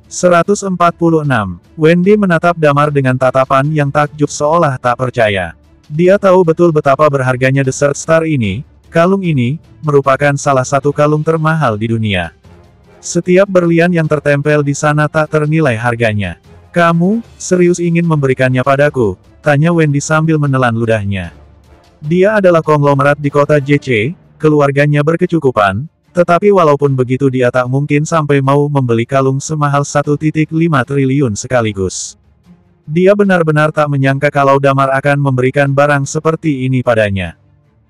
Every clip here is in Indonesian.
146. Wendy menatap Damar dengan tatapan yang takjub seolah tak percaya. Dia tahu betul betapa berharganya Desert Star ini. Kalung ini merupakan salah satu kalung termahal di dunia. Setiap berlian yang tertempel di sana tak ternilai harganya. Kamu serius ingin memberikannya padaku? Tanya Wendy sambil menelan ludahnya. Dia adalah konglomerat di kota JC, keluarganya berkecukupan. Tetapi walaupun begitu dia tak mungkin sampai mau membeli kalung semahal 1,5 triliun sekaligus. Dia benar-benar tak menyangka kalau Damar akan memberikan barang seperti ini padanya.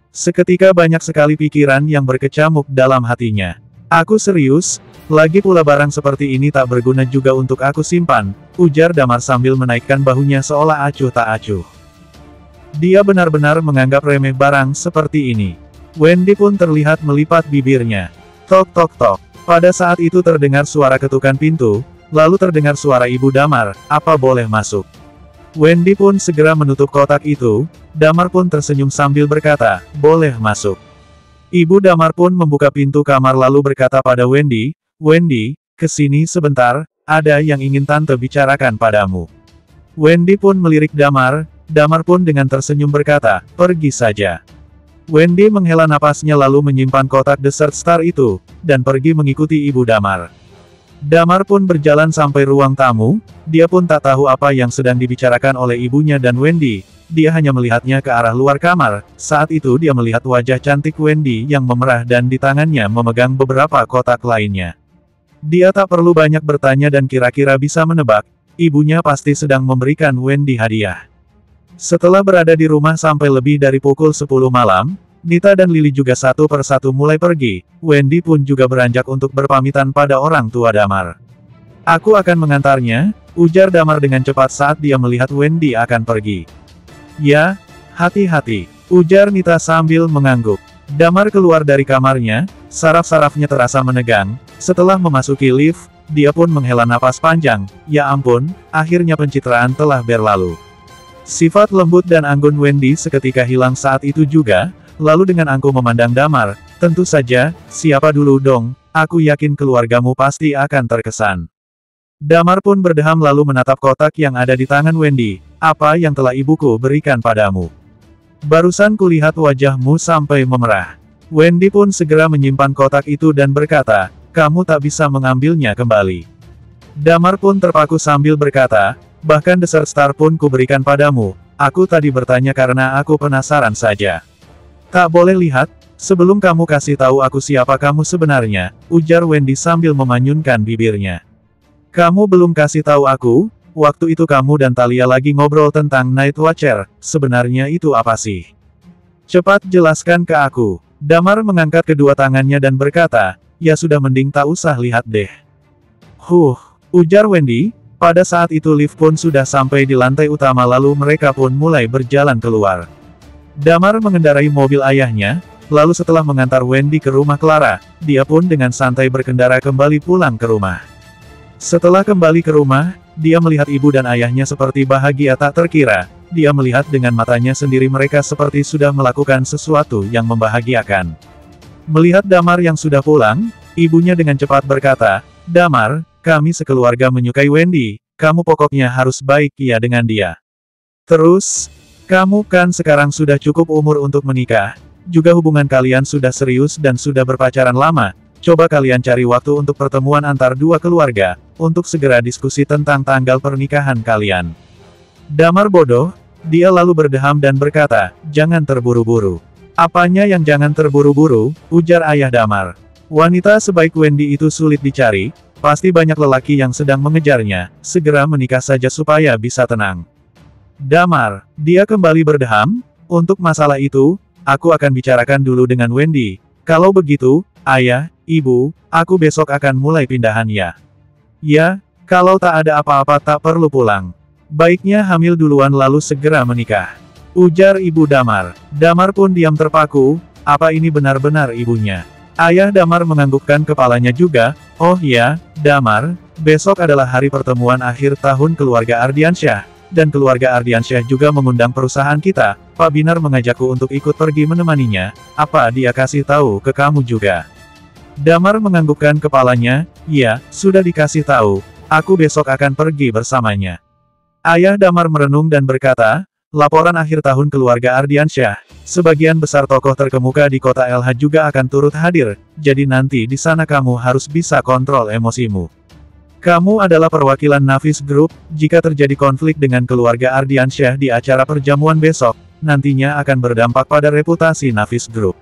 Seketika banyak sekali pikiran yang berkecamuk dalam hatinya. Aku serius, lagi pula barang seperti ini tak berguna juga untuk aku simpan, ujar Damar sambil menaikkan bahunya seolah acuh tak acuh. Dia benar-benar menganggap remeh barang seperti ini. Wendy pun terlihat melipat bibirnya. Tok tok tok. Pada saat itu terdengar suara ketukan pintu, lalu terdengar suara Ibu Damar, apa boleh masuk? Wendy pun segera menutup kotak itu. Damar pun tersenyum sambil berkata, boleh masuk. Ibu Damar pun membuka pintu kamar lalu berkata pada Wendy, Wendy, kesini sebentar, ada yang ingin Tante bicarakan padamu. Wendy pun melirik Damar. Damar pun dengan tersenyum berkata, pergi saja. Wendy menghela napasnya lalu menyimpan kotak Desert Star itu, dan pergi mengikuti Ibu Damar. Damar pun berjalan sampai ruang tamu, dia pun tak tahu apa yang sedang dibicarakan oleh ibunya dan Wendy, dia hanya melihatnya ke arah luar kamar, saat itu dia melihat wajah cantik Wendy yang memerah dan di tangannya memegang beberapa kotak lainnya. Dia tak perlu banyak bertanya dan kira-kira bisa menebak, ibunya pasti sedang memberikan Wendy hadiah. Setelah berada di rumah sampai lebih dari pukul 10 malam, Nita dan Lily juga satu persatu mulai pergi, Wendy pun juga beranjak untuk berpamitan pada orang tua Damar. Aku akan mengantarnya, ujar Damar dengan cepat saat dia melihat Wendy akan pergi. Ya, hati-hati, ujar Nita sambil mengangguk. Damar keluar dari kamarnya, saraf-sarafnya terasa menegang, setelah memasuki lift, dia pun menghela napas panjang, ya ampun, akhirnya pencitraan telah berlalu. Sifat lembut dan anggun Wendy seketika hilang saat itu juga, lalu dengan angkuh memandang Damar, tentu saja, siapa dulu dong, aku yakin keluargamu pasti akan terkesan. Damar pun berdeham lalu menatap kotak yang ada di tangan Wendy, apa yang telah ibuku berikan padamu? Barusan kulihat wajahmu sampai memerah. Wendy pun segera menyimpan kotak itu dan berkata, kamu tak bisa mengambilnya kembali. Damar pun terpaku sambil berkata, bahkan Desert Star pun kuberikan padamu, aku tadi bertanya karena aku penasaran saja. Tak boleh lihat, sebelum kamu kasih tahu aku siapa kamu sebenarnya, ujar Wendy sambil memanyunkan bibirnya. Kamu belum kasih tahu aku, waktu itu kamu dan Talia lagi ngobrol tentang Night Watcher, sebenarnya itu apa sih? Cepat jelaskan ke aku. Damar mengangkat kedua tangannya dan berkata, ya sudah mending tak usah lihat deh. Ujar Wendy. Pada saat itu lift pun sudah sampai di lantai utama lalu mereka pun mulai berjalan keluar. Damar mengendarai mobil ayahnya, lalu setelah mengantar Wendy ke rumah Clara, dia pun dengan santai berkendara kembali pulang ke rumah. Setelah kembali ke rumah, dia melihat ibu dan ayahnya seperti bahagia tak terkira, dia melihat dengan matanya sendiri mereka seperti sudah melakukan sesuatu yang membahagiakan. Melihat Damar yang sudah pulang, ibunya dengan cepat berkata, Damar, kami sekeluarga menyukai Wendy, kamu pokoknya harus baik ya dengan dia. Terus, kamu kan sekarang sudah cukup umur untuk menikah, juga hubungan kalian sudah serius dan sudah berpacaran lama, coba kalian cari waktu untuk pertemuan antar dua keluarga, untuk segera diskusi tentang tanggal pernikahan kalian. Damar bodoh, dia lalu berdeham dan berkata, jangan terburu-buru. Apanya yang jangan terburu-buru, ujar ayah Damar. Wanita sebaik Wendy itu sulit dicari, pasti banyak lelaki yang sedang mengejarnya, segera menikah saja supaya bisa tenang. Damar, dia kembali berdeham, untuk masalah itu, aku akan bicarakan dulu dengan Wendy, kalau begitu, ayah, ibu, aku besok akan mulai pindahan ya. Ya, kalau tak ada apa-apa tak perlu pulang. Baiknya hamil duluan lalu segera menikah. Ujar ibu Damar. Damar pun diam terpaku, apa ini benar-benar ibunya? Ayah Damar menganggukkan kepalanya juga, oh ya, Damar, besok adalah hari pertemuan akhir tahun keluarga Ardiansyah, dan keluarga Ardiansyah juga mengundang perusahaan kita, Pak Binar mengajakku untuk ikut pergi menemaninya, apa dia kasih tahu ke kamu juga? Damar menganggukkan kepalanya, ya, sudah dikasih tahu, aku besok akan pergi bersamanya. Ayah Damar merenung dan berkata, laporan akhir tahun keluarga Ardiansyah, sebagian besar tokoh terkemuka di kota LH juga akan turut hadir, jadi nanti di sana kamu harus bisa kontrol emosimu. Kamu adalah perwakilan Nafis Group, jika terjadi konflik dengan keluarga Ardiansyah di acara perjamuan besok, nantinya akan berdampak pada reputasi Nafis Group.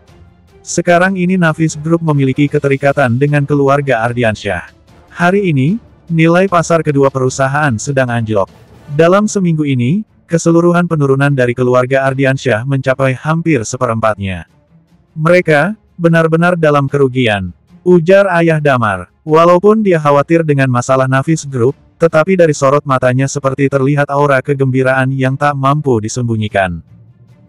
Sekarang ini Nafis Group memiliki keterikatan dengan keluarga Ardiansyah. Hari ini, nilai pasar kedua perusahaan sedang anjlok. Dalam seminggu ini, keseluruhan penurunan dari keluarga Ardiansyah mencapai hampir seperempatnya. Mereka, benar-benar dalam kerugian, ujar Ayah Damar. Walaupun dia khawatir dengan masalah Nafis Group, tetapi dari sorot matanya seperti terlihat aura kegembiraan yang tak mampu disembunyikan.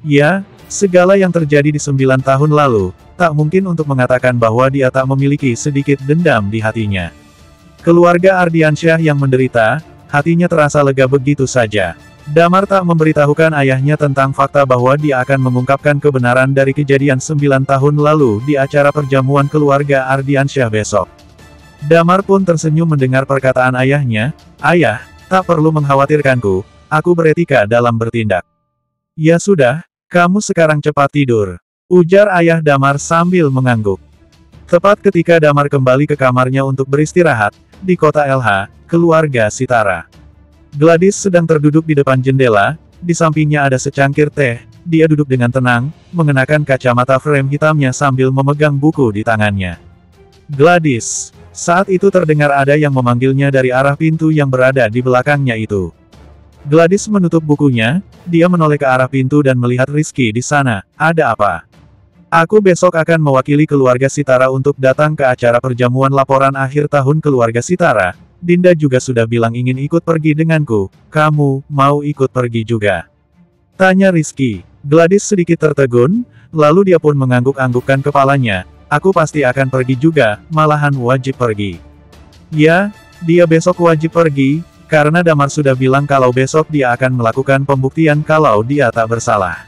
Ya, segala yang terjadi di 9 tahun lalu, tak mungkin untuk mengatakan bahwa dia tak memiliki sedikit dendam di hatinya. Keluarga Ardiansyah yang menderita, hatinya terasa lega begitu saja. Damar tak memberitahukan ayahnya tentang fakta bahwa dia akan mengungkapkan kebenaran dari kejadian 9 tahun lalu di acara perjamuan keluarga Ardiansyah besok. Damar pun tersenyum mendengar perkataan ayahnya, "Ayah, tak perlu mengkhawatirkanku, aku beretika dalam bertindak." "Ya sudah, kamu sekarang cepat tidur," ujar ayah Damar sambil mengangguk. Tepat ketika Damar kembali ke kamarnya untuk beristirahat, di kota LH, keluarga Sitara. Gladys sedang terduduk di depan jendela, di sampingnya ada secangkir teh, dia duduk dengan tenang, mengenakan kacamata frame hitamnya sambil memegang buku di tangannya. "Gladys." Saat itu terdengar ada yang memanggilnya dari arah pintu yang berada di belakangnya itu. Gladys menutup bukunya, dia menoleh ke arah pintu dan melihat Rizky di sana. "Ada apa?" "Aku besok akan mewakili keluarga Sitara untuk datang ke acara perjamuan laporan akhir tahun keluarga Sitara. Dinda juga sudah bilang ingin ikut pergi denganku, kamu mau ikut pergi juga?" tanya Rizky. Gladys sedikit tertegun, lalu dia pun mengangguk-anggukkan kepalanya. "Aku pasti akan pergi juga, malahan wajib pergi." "Ya, dia besok wajib pergi, karena Damar sudah bilang kalau besok dia akan melakukan pembuktian kalau dia tak bersalah.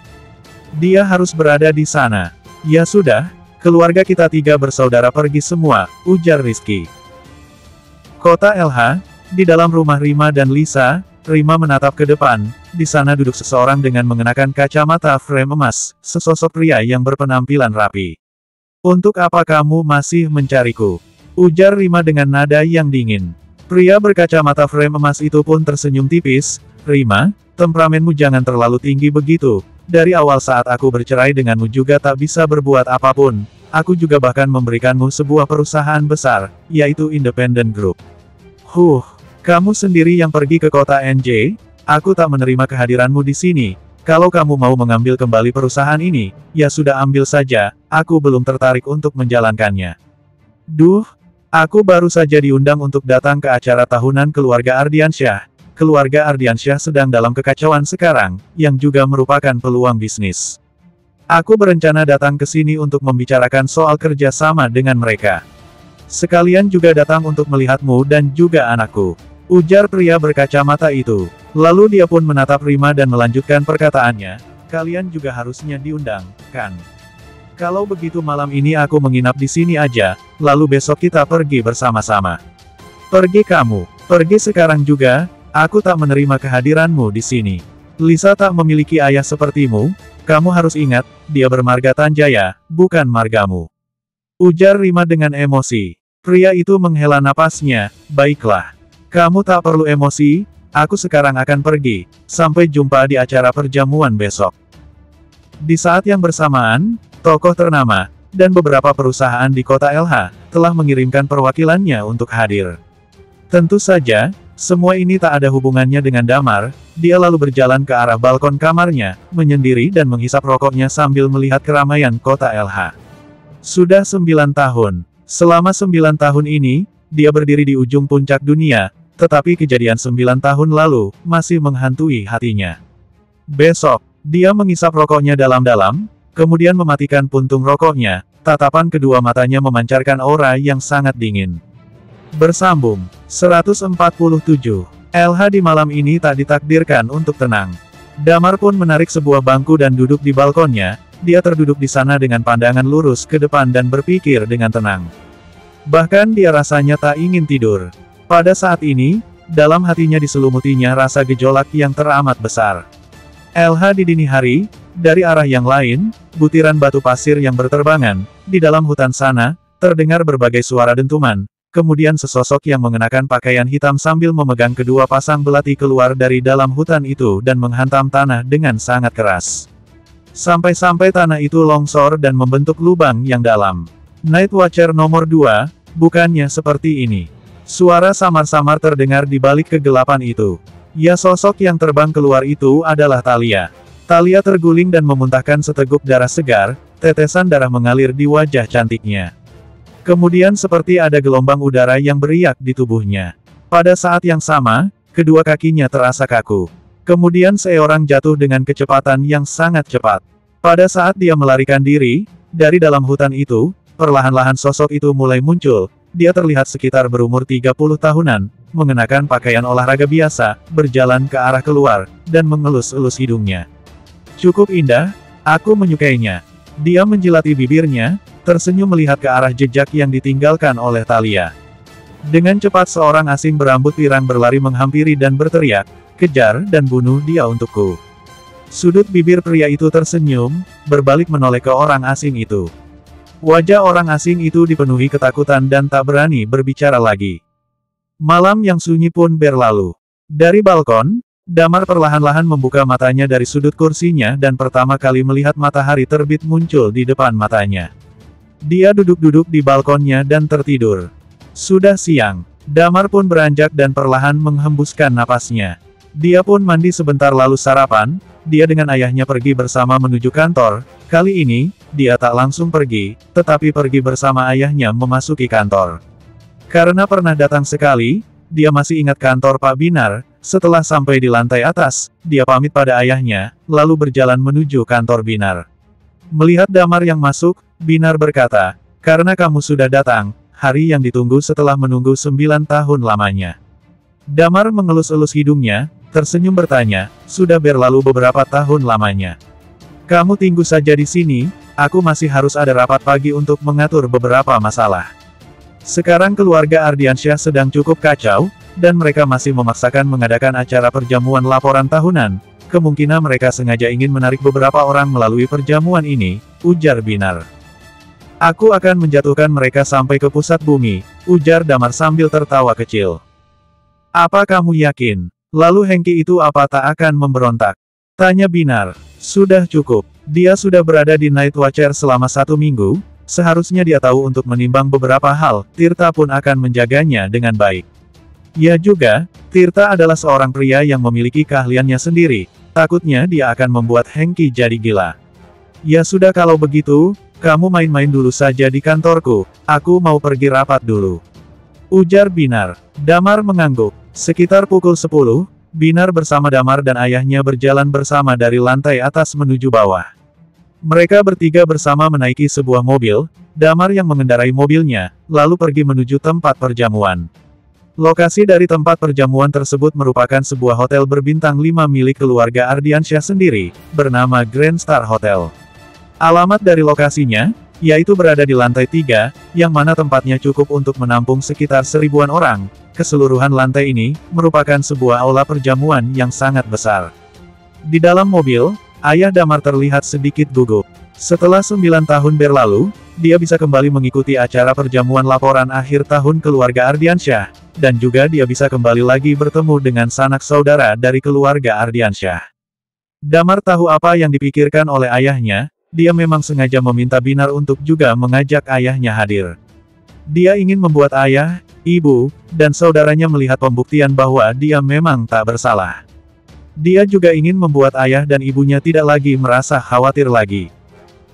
Dia harus berada di sana." "Ya sudah, keluarga kita 3 bersaudara pergi semua," ujar Rizky. Kota LH, di dalam rumah Rima dan Lisa, Rima menatap ke depan, di sana duduk seseorang dengan mengenakan kacamata frame emas, sesosok pria yang berpenampilan rapi. "Untuk apa kamu masih mencariku?" ujar Rima dengan nada yang dingin. Pria berkacamata frame emas itu pun tersenyum tipis. "Rima, temperamenmu jangan terlalu tinggi begitu, dari awal saat aku bercerai denganmu juga tak bisa berbuat apapun, aku juga bahkan memberikanmu sebuah perusahaan besar, yaitu Independent Group. Kamu sendiri yang pergi ke kota NJ, aku tak menerima kehadiranmu di sini. Kalau kamu mau mengambil kembali perusahaan ini, ya sudah ambil saja, aku belum tertarik untuk menjalankannya." Aku baru saja diundang untuk datang ke acara tahunan keluarga Ardiansyah. Keluarga Ardiansyah sedang dalam kekacauan sekarang, yang juga merupakan peluang bisnis. Aku berencana datang ke sini untuk membicarakan soal kerja sama dengan mereka. Sekalian juga datang untuk melihatmu dan juga anakku, ujar pria berkacamata itu. Lalu dia pun menatap Rima dan melanjutkan perkataannya, "Kalian juga harusnya diundang, kan? Kalau begitu malam ini aku menginap di sini aja, lalu besok kita pergi bersama-sama." "Pergi kamu, pergi sekarang juga, aku tak menerima kehadiranmu di sini. Lisa tak memiliki ayah sepertimu, kamu harus ingat, dia bermarga Tanjaya, bukan margamu," ujar Rima dengan emosi. Pria itu menghela napasnya. "Baiklah. Kamu tak perlu emosi, aku sekarang akan pergi. Sampai jumpa di acara perjamuan besok." Di saat yang bersamaan, tokoh ternama, dan beberapa perusahaan di kota LH, telah mengirimkan perwakilannya untuk hadir. Tentu saja, semua ini tak ada hubungannya dengan Damar. Dia lalu berjalan ke arah balkon kamarnya, menyendiri dan menghisap rokoknya sambil melihat keramaian kota LH. Sudah 9 tahun. Selama 9 tahun ini, dia berdiri di ujung puncak dunia, tetapi kejadian 9 tahun lalu, masih menghantui hatinya. Besok, dia mengisap rokoknya dalam-dalam, kemudian mematikan puntung rokoknya, tatapan kedua matanya memancarkan aura yang sangat dingin. Bersambung. 147. LH di malam ini tak ditakdirkan untuk tenang. Damar pun menarik sebuah bangku dan duduk di balkonnya. Dia terduduk di sana dengan pandangan lurus ke depan dan berpikir dengan tenang. Bahkan dia rasanya tak ingin tidur. Pada saat ini, dalam hatinya diselumutinya rasa gejolak yang teramat besar. LH di dini hari, dari arah yang lain, butiran batu pasir yang berterbangan, di dalam hutan sana, terdengar berbagai suara dentuman, kemudian sesosok yang mengenakan pakaian hitam sambil memegang kedua pasang belati keluar dari dalam hutan itu dan menghantam tanah dengan sangat keras. Sampai-sampai tanah itu longsor dan membentuk lubang yang dalam. Night Watcher nomor 2, bukannya seperti ini. Suara samar-samar terdengar di balik kegelapan itu. Ya, sosok yang terbang keluar itu adalah Thalia. Thalia terguling dan memuntahkan seteguk darah segar, tetesan darah mengalir di wajah cantiknya. Kemudian seperti ada gelombang udara yang beriak di tubuhnya. Pada saat yang sama, kedua kakinya terasa kaku. Kemudian seorang jatuh dengan kecepatan yang sangat cepat. Pada saat dia melarikan diri, dari dalam hutan itu, perlahan-lahan sosok itu mulai muncul. Dia terlihat sekitar berumur 30 tahunan, mengenakan pakaian olahraga biasa, berjalan ke arah keluar, dan mengelus-elus hidungnya. Cukup indah, aku menyukainya. Dia menjilati bibirnya, tersenyum melihat ke arah jejak yang ditinggalkan oleh Thalia. Dengan cepat seorang asing berambut pirang berlari menghampiri dan berteriak, "Kejar dan bunuh dia untukku." Sudut bibir pria itu tersenyum, berbalik menoleh ke orang asing itu. Wajah orang asing itu dipenuhi ketakutan dan tak berani berbicara lagi. Malam yang sunyi pun berlalu. Dari balkon, Damar perlahan-lahan membuka matanya dari sudut kursinya dan pertama kali melihat matahari terbit muncul di depan matanya. Dia duduk-duduk di balkonnya dan tertidur. Sudah siang. Damar pun beranjak dan perlahan menghembuskan napasnya. Dia pun mandi sebentar lalu sarapan. Dia dengan ayahnya pergi bersama menuju kantor. Kali ini, dia tak langsung pergi, tetapi pergi bersama ayahnya memasuki kantor. Karena pernah datang sekali, dia masih ingat kantor Pak Binar. Setelah sampai di lantai atas, dia pamit pada ayahnya, lalu berjalan menuju kantor Binar. Melihat Damar yang masuk, Binar berkata, "Karena kamu sudah datang, hari yang ditunggu setelah menunggu 9 tahun lamanya." Damar mengelus-elus hidungnya, tersenyum bertanya, "Sudah berlalu beberapa tahun lamanya. Kamu tunggu saja di sini, aku masih harus ada rapat pagi untuk mengatur beberapa masalah." Sekarang keluarga Ardiansyah sedang cukup kacau, dan mereka masih memaksakan mengadakan acara perjamuan laporan tahunan. Kemungkinan mereka sengaja ingin menarik beberapa orang melalui perjamuan ini, ujar Binar. "Aku akan menjatuhkan mereka sampai ke pusat bumi," ujar Damar sambil tertawa kecil. "Apa kamu yakin? Lalu Hengki itu apa tak akan memberontak?" tanya Binar. "Sudah cukup. Dia sudah berada di Night Watcher selama 1 minggu, seharusnya dia tahu untuk menimbang beberapa hal, Tirta pun akan menjaganya dengan baik. Ya juga, Tirta adalah seorang pria yang memiliki keahliannya sendiri, takutnya dia akan membuat Hengki jadi gila. Ya sudah kalau begitu, kamu main-main dulu saja di kantorku, aku mau pergi rapat dulu," ujar Binar. Damar mengangguk. Sekitar pukul 10, Binar bersama Damar dan ayahnya berjalan bersama dari lantai atas menuju bawah. Mereka bertiga bersama menaiki sebuah mobil, Damar yang mengendarai mobilnya, lalu pergi menuju tempat perjamuan. Lokasi dari tempat perjamuan tersebut merupakan sebuah hotel berbintang 5 milik keluarga Ardiansyah sendiri, bernama Grand Star Hotel. Alamat dari lokasinya, yaitu berada di lantai 3, yang mana tempatnya cukup untuk menampung sekitar 1000-an orang. Keseluruhan lantai ini, merupakan sebuah aula perjamuan yang sangat besar. Di dalam mobil, ayah Damar terlihat sedikit gugup. Setelah 9 tahun berlalu, dia bisa kembali mengikuti acara perjamuan laporan akhir tahun keluarga Ardiansyah, dan juga dia bisa kembali lagi bertemu dengan sanak saudara dari keluarga Ardiansyah. Damar tahu apa yang dipikirkan oleh ayahnya, dia memang sengaja meminta Binar untuk juga mengajak ayahnya hadir. Dia ingin membuat ayah, ibu, dan saudaranya melihat pembuktian bahwa dia memang tak bersalah. Dia juga ingin membuat ayah dan ibunya tidak lagi merasa khawatir lagi.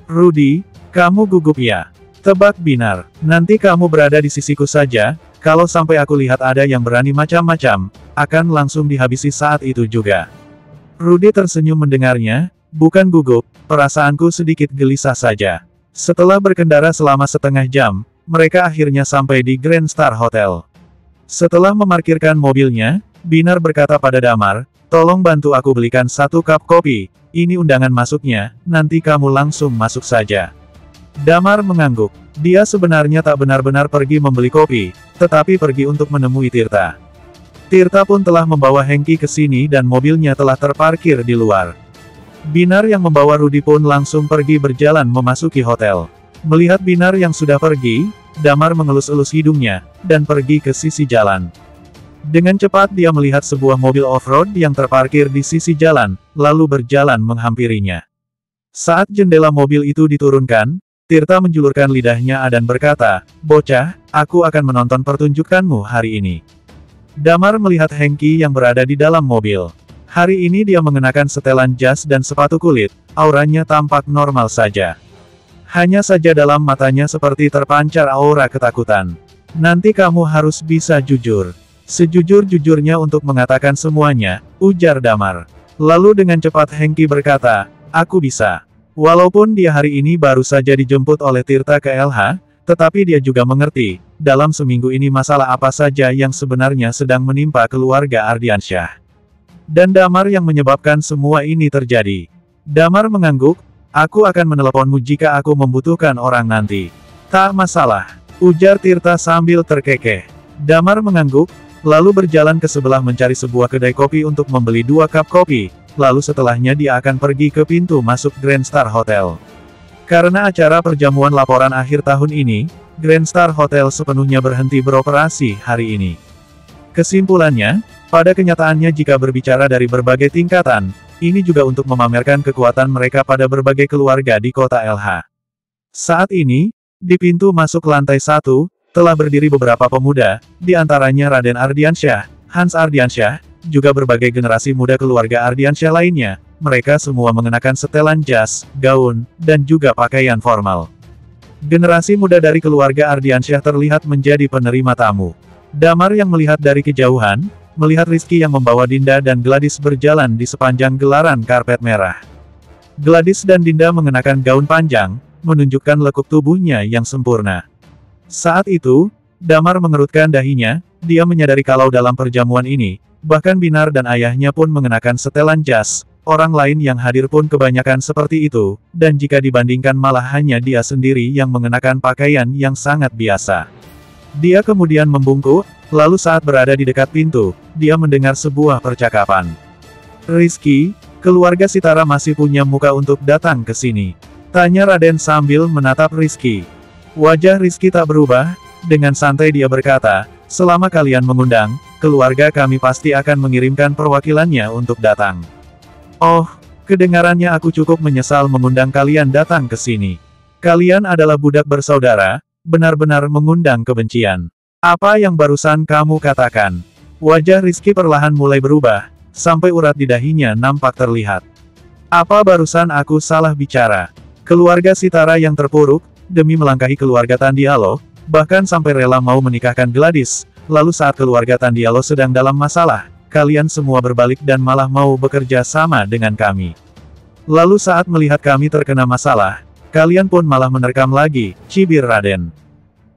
"Rudy, kamu gugup ya?" tebak Binar. "Nanti kamu berada di sisiku saja, kalau sampai aku lihat ada yang berani macam-macam, akan langsung dihabisi saat itu juga." Rudy tersenyum mendengarnya, "Bukan gugup, perasaanku sedikit gelisah saja." Setelah berkendara selama setengah jam, mereka akhirnya sampai di Grand Star Hotel. Setelah memarkirkan mobilnya, Binar berkata pada Damar, "Tolong bantu aku belikan 1 cup kopi, ini undangan masuknya, nanti kamu langsung masuk saja." Damar mengangguk. Dia sebenarnya tak benar-benar pergi membeli kopi, tetapi pergi untuk menemui Tirta. Tirta pun telah membawa Hengki ke sini dan mobilnya telah terparkir di luar. Binar yang membawa Rudy pun langsung pergi berjalan memasuki hotel. Melihat Binar yang sudah pergi, Damar mengelus-elus hidungnya, dan pergi ke sisi jalan. Dengan cepat dia melihat sebuah mobil off-road yang terparkir di sisi jalan, lalu berjalan menghampirinya. Saat jendela mobil itu diturunkan, Tirta menjulurkan lidahnya dan berkata, "Bocah, aku akan menonton pertunjukanmu hari ini." Damar melihat Hengki yang berada di dalam mobil. Hari ini dia mengenakan setelan jas dan sepatu kulit, auranya tampak normal saja. Hanya saja dalam matanya seperti terpancar aura ketakutan. "Nanti kamu harus bisa jujur. Sejujur-jujurnya untuk mengatakan semuanya," ujar Damar. Lalu dengan cepat Hengki berkata, "Aku bisa." Walaupun dia hari ini baru saja dijemput oleh Tirta ke LH, tetapi dia juga mengerti, dalam seminggu ini masalah apa saja yang sebenarnya sedang menimpa keluarga Ardiansyah. Dan Damar yang menyebabkan semua ini terjadi. Damar mengangguk, "Aku akan meneleponmu jika aku membutuhkan orang nanti." "Tak masalah," ujar Tirta sambil terkekeh. Damar mengangguk, lalu berjalan ke sebelah mencari sebuah kedai kopi untuk membeli 2 cup kopi, lalu setelahnya dia akan pergi ke pintu masuk Grand Star Hotel. Karena acara perjamuan laporan akhir tahun ini, Grand Star Hotel sepenuhnya berhenti beroperasi hari ini. Kesimpulannya, pada kenyataannya jika berbicara dari berbagai tingkatan, ini juga untuk memamerkan kekuatan mereka pada berbagai keluarga di kota LH. Saat ini, di pintu masuk lantai 1, telah berdiri beberapa pemuda, di antaranya Raden Ardiansyah, Hans Ardiansyah, juga berbagai generasi muda keluarga Ardiansyah lainnya. Mereka semua mengenakan setelan jas, gaun, dan juga pakaian formal. Generasi muda dari keluarga Ardiansyah terlihat menjadi penerima tamu. Damar yang melihat dari kejauhan, melihat Rizky yang membawa Dinda dan Gladys berjalan di sepanjang gelaran karpet merah. Gladys dan Dinda mengenakan gaun panjang, menunjukkan lekuk tubuhnya yang sempurna. Saat itu, Damar mengerutkan dahinya, dia menyadari kalau dalam perjamuan ini, bahkan Binar dan ayahnya pun mengenakan setelan jas. Orang lain yang hadir pun kebanyakan seperti itu, dan jika dibandingkan malah hanya dia sendiri yang mengenakan pakaian yang sangat biasa. Dia kemudian membungkuk, lalu saat berada di dekat pintu, dia mendengar sebuah percakapan. "Rizky, keluarga Sitara masih punya muka untuk datang ke sini?" tanya Raden sambil menatap Rizky. Wajah Rizky tak berubah, dengan santai dia berkata, "Selama kalian mengundang, keluarga kami pasti akan mengirimkan perwakilannya untuk datang." "Oh, kedengarannya aku cukup menyesal mengundang kalian datang ke sini. Kalian adalah budak bersaudara, benar-benar mengundang kebencian. Apa yang barusan kamu katakan?" Wajah Rizky perlahan mulai berubah, sampai urat di dahinya nampak terlihat. "Apa barusan aku salah bicara? Keluarga Sitara yang terpuruk, demi melangkahi keluarga Tandialo, bahkan sampai rela mau menikahkan Gladys, lalu saat keluarga Tandialo sedang dalam masalah, kalian semua berbalik dan malah mau bekerja sama dengan kami. Lalu saat melihat kami terkena masalah, kalian pun malah menerkam lagi," cibir Raden.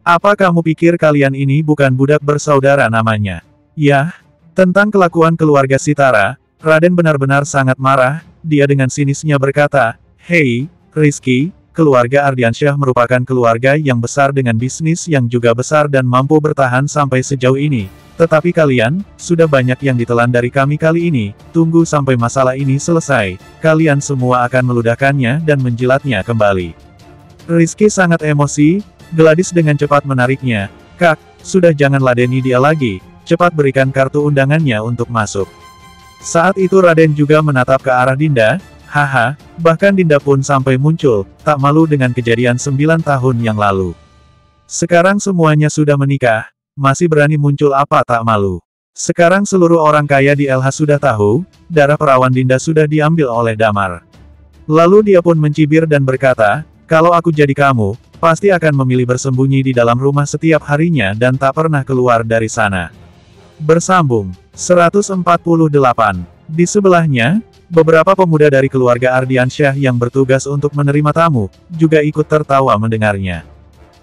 "Apa kamu pikir kalian ini bukan budak bersaudara namanya?" Yah, tentang kelakuan keluarga Sitara, Raden benar-benar sangat marah, dia dengan sinisnya berkata, "Hei, Rizky, keluarga Ardiansyah merupakan keluarga yang besar dengan bisnis yang juga besar dan mampu bertahan sampai sejauh ini. Tetapi kalian, sudah banyak yang ditelan dari kami kali ini, tunggu sampai masalah ini selesai, kalian semua akan meludahkannya dan menjilatnya kembali." Rizky sangat emosi, Gladys dengan cepat menariknya, "Kak, sudah jangan ladeni dia lagi, cepat berikan kartu undangannya untuk masuk." Saat itu Raden juga menatap ke arah Dinda, haha, bahkan Dinda pun sampai muncul, tak malu dengan kejadian 9 tahun yang lalu. Sekarang semuanya sudah menikah, masih berani muncul apa tak malu. Sekarang seluruh orang kaya di LH sudah tahu, darah perawan Dinda sudah diambil oleh Damar. Lalu dia pun mencibir dan berkata, "Kalau aku jadi kamu, pasti akan memilih bersembunyi di dalam rumah setiap harinya dan tak pernah keluar dari sana." Bersambung 148. Di sebelahnya, beberapa pemuda dari keluarga Ardiansyah yang bertugas untuk menerima tamu, juga ikut tertawa mendengarnya.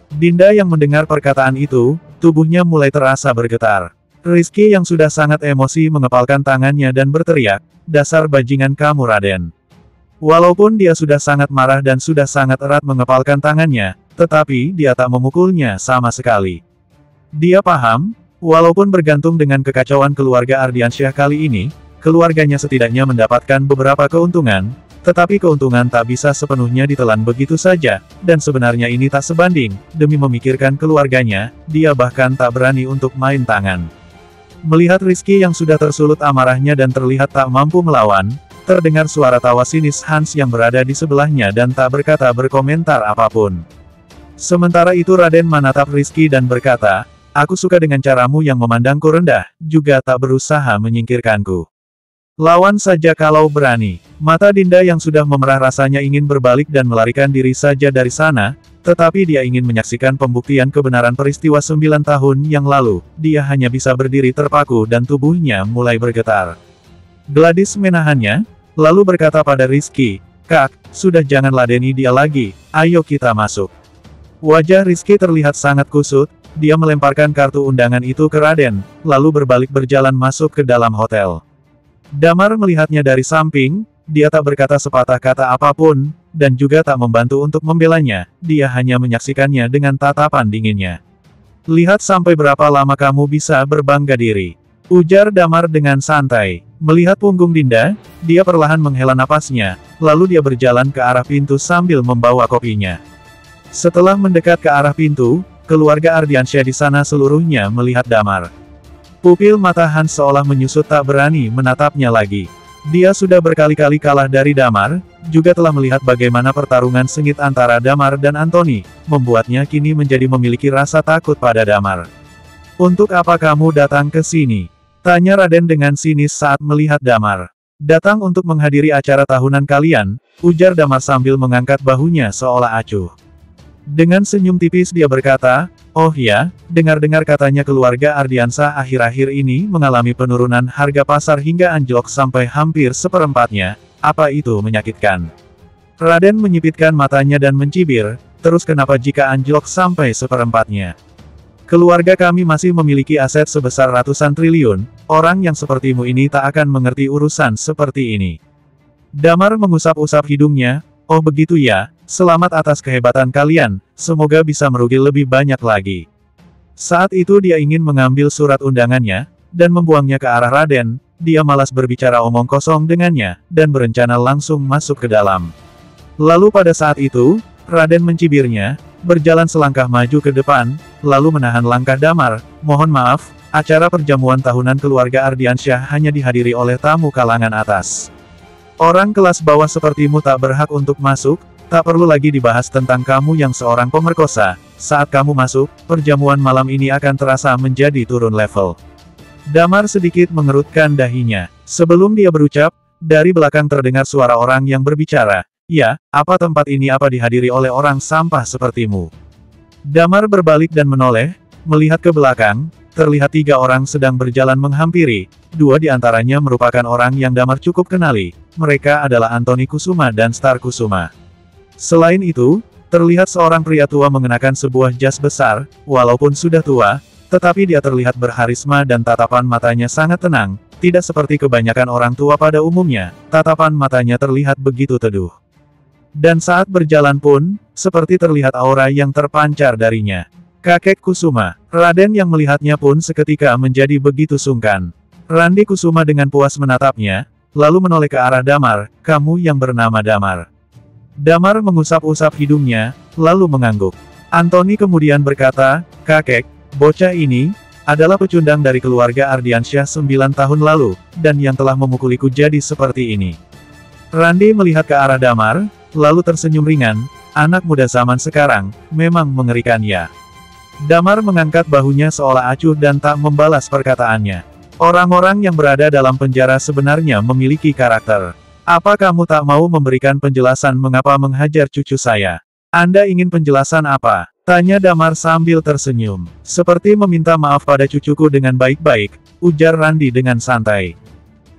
Dinda yang mendengar perkataan itu, tubuhnya mulai terasa bergetar. Rizky yang sudah sangat emosi mengepalkan tangannya dan berteriak, "Dasar bajingan kamu Raden." Walaupun dia sudah sangat marah dan sudah sangat erat mengepalkan tangannya, tetapi dia tak memukulnya sama sekali. Dia paham, Walaupun bergantung dengan kekacauan keluarga Ardiansyah kali ini, keluarganya setidaknya mendapatkan beberapa keuntungan, tetapi keuntungan tak bisa sepenuhnya ditelan begitu saja, dan sebenarnya ini tak sebanding, demi memikirkan keluarganya, dia bahkan tak berani untuk main tangan. Melihat Rizky yang sudah tersulut amarahnya dan terlihat tak mampu melawan, terdengar suara tawa sinis Hans yang berada di sebelahnya dan tak berkomentar apapun. Sementara itu Raden menatap Rizky dan berkata, "Aku suka dengan caramu yang memandangku rendah, juga tak berusaha menyingkirkanku. Lawan saja kalau berani." Mata Dinda yang sudah memerah rasanya ingin berbalik dan melarikan diri saja dari sana, tetapi dia ingin menyaksikan pembuktian kebenaran peristiwa 9 tahun yang lalu. Dia hanya bisa berdiri terpaku dan tubuhnya mulai bergetar. Gladys menahannya, lalu berkata pada Rizky, "Kak, sudah jangan ladeni dia lagi, ayo kita masuk." Wajah Rizky terlihat sangat kusut, dia melemparkan kartu undangan itu ke Raden, lalu berbalik berjalan masuk ke dalam hotel. Damar melihatnya dari samping, dia tak berkata sepatah kata apapun, dan juga tak membantu untuk membelanya, dia hanya menyaksikannya dengan tatapan dinginnya. "Lihat sampai berapa lama kamu bisa berbangga diri," ujar Damar dengan santai. Melihat punggung Dinda, dia perlahan menghela napasnya, lalu dia berjalan ke arah pintu sambil membawa kopinya. Setelah mendekat ke arah pintu, keluarga Ardiansyah di sana seluruhnya melihat Damar. Pupil mata Hans seolah menyusut tak berani menatapnya lagi. Dia sudah berkali-kali kalah dari Damar, juga telah melihat bagaimana pertarungan sengit antara Damar dan Anthony, membuatnya kini menjadi memiliki rasa takut pada Damar. "Untuk apa kamu datang ke sini?" tanya Raden dengan sinis saat melihat Damar. "Datang untuk menghadiri acara tahunan kalian," ujar Damar sambil mengangkat bahunya seolah acuh. Dengan senyum tipis dia berkata, "Oh ya, dengar-dengar katanya keluarga Ardiansyah akhir-akhir ini mengalami penurunan harga pasar hingga anjlok sampai hampir seperempatnya, apa itu menyakitkan?" Raden menyipitkan matanya dan mencibir, "Terus kenapa jika anjlok sampai seperempatnya? Keluarga kami masih memiliki aset sebesar ratusan triliun, orang yang sepertimu ini tak akan mengerti urusan seperti ini." Damar mengusap-usap hidungnya, "Oh begitu ya, selamat atas kehebatan kalian, semoga bisa merugi lebih banyak lagi." Saat itu dia ingin mengambil surat undangannya, dan membuangnya ke arah Raden, dia malas berbicara omong kosong dengannya, dan berencana langsung masuk ke dalam. Lalu pada saat itu, Raden mencibirnya, berjalan selangkah maju ke depan, lalu menahan langkah Damar, "Mohon maaf, acara perjamuan tahunan keluarga Ardiansyah hanya dihadiri oleh tamu kalangan atas. Orang kelas bawah sepertimu tak berhak untuk masuk, tak perlu lagi dibahas tentang kamu yang seorang pemerkosa, saat kamu masuk, perjamuan malam ini akan terasa menjadi turun level." Damar sedikit mengerutkan dahinya. Sebelum dia berucap, dari belakang terdengar suara orang yang berbicara, "Ya, apa tempat ini apa dihadiri oleh orang sampah sepertimu?" Damar berbalik dan menoleh, melihat ke belakang, terlihat 3 orang sedang berjalan menghampiri, 2 di antaranya merupakan orang yang Damar cukup kenali, mereka adalah Anthony Kusuma dan Star Kusuma. Selain itu, terlihat seorang pria tua mengenakan sebuah jas besar, walaupun sudah tua, tetapi dia terlihat berharisma dan tatapan matanya sangat tenang, tidak seperti kebanyakan orang tua pada umumnya, tatapan matanya terlihat begitu teduh. Dan saat berjalan pun, seperti terlihat aura yang terpancar darinya. Kakek Kusuma. Raden yang melihatnya pun seketika menjadi begitu sungkan. Randi Kusuma dengan puas menatapnya, lalu menoleh ke arah Damar, "Kamu yang bernama Damar." Damar mengusap-usap hidungnya, lalu mengangguk. Anthony kemudian berkata, "Kakek, bocah ini adalah pecundang dari keluarga Ardiansyah 9 tahun lalu, dan yang telah memukuliku jadi seperti ini." Randi melihat ke arah Damar, lalu tersenyum ringan, "Anak muda zaman sekarang, memang mengerikan ya." Damar mengangkat bahunya seolah acuh dan tak membalas perkataannya. "Orang-orang yang berada dalam penjara sebenarnya memiliki karakter. Apa kamu tak mau memberikan penjelasan mengapa menghajar cucu saya? Anda ingin penjelasan apa?" tanya Damar sambil tersenyum. "Seperti meminta maaf pada cucuku dengan baik-baik," ujar Randi dengan santai.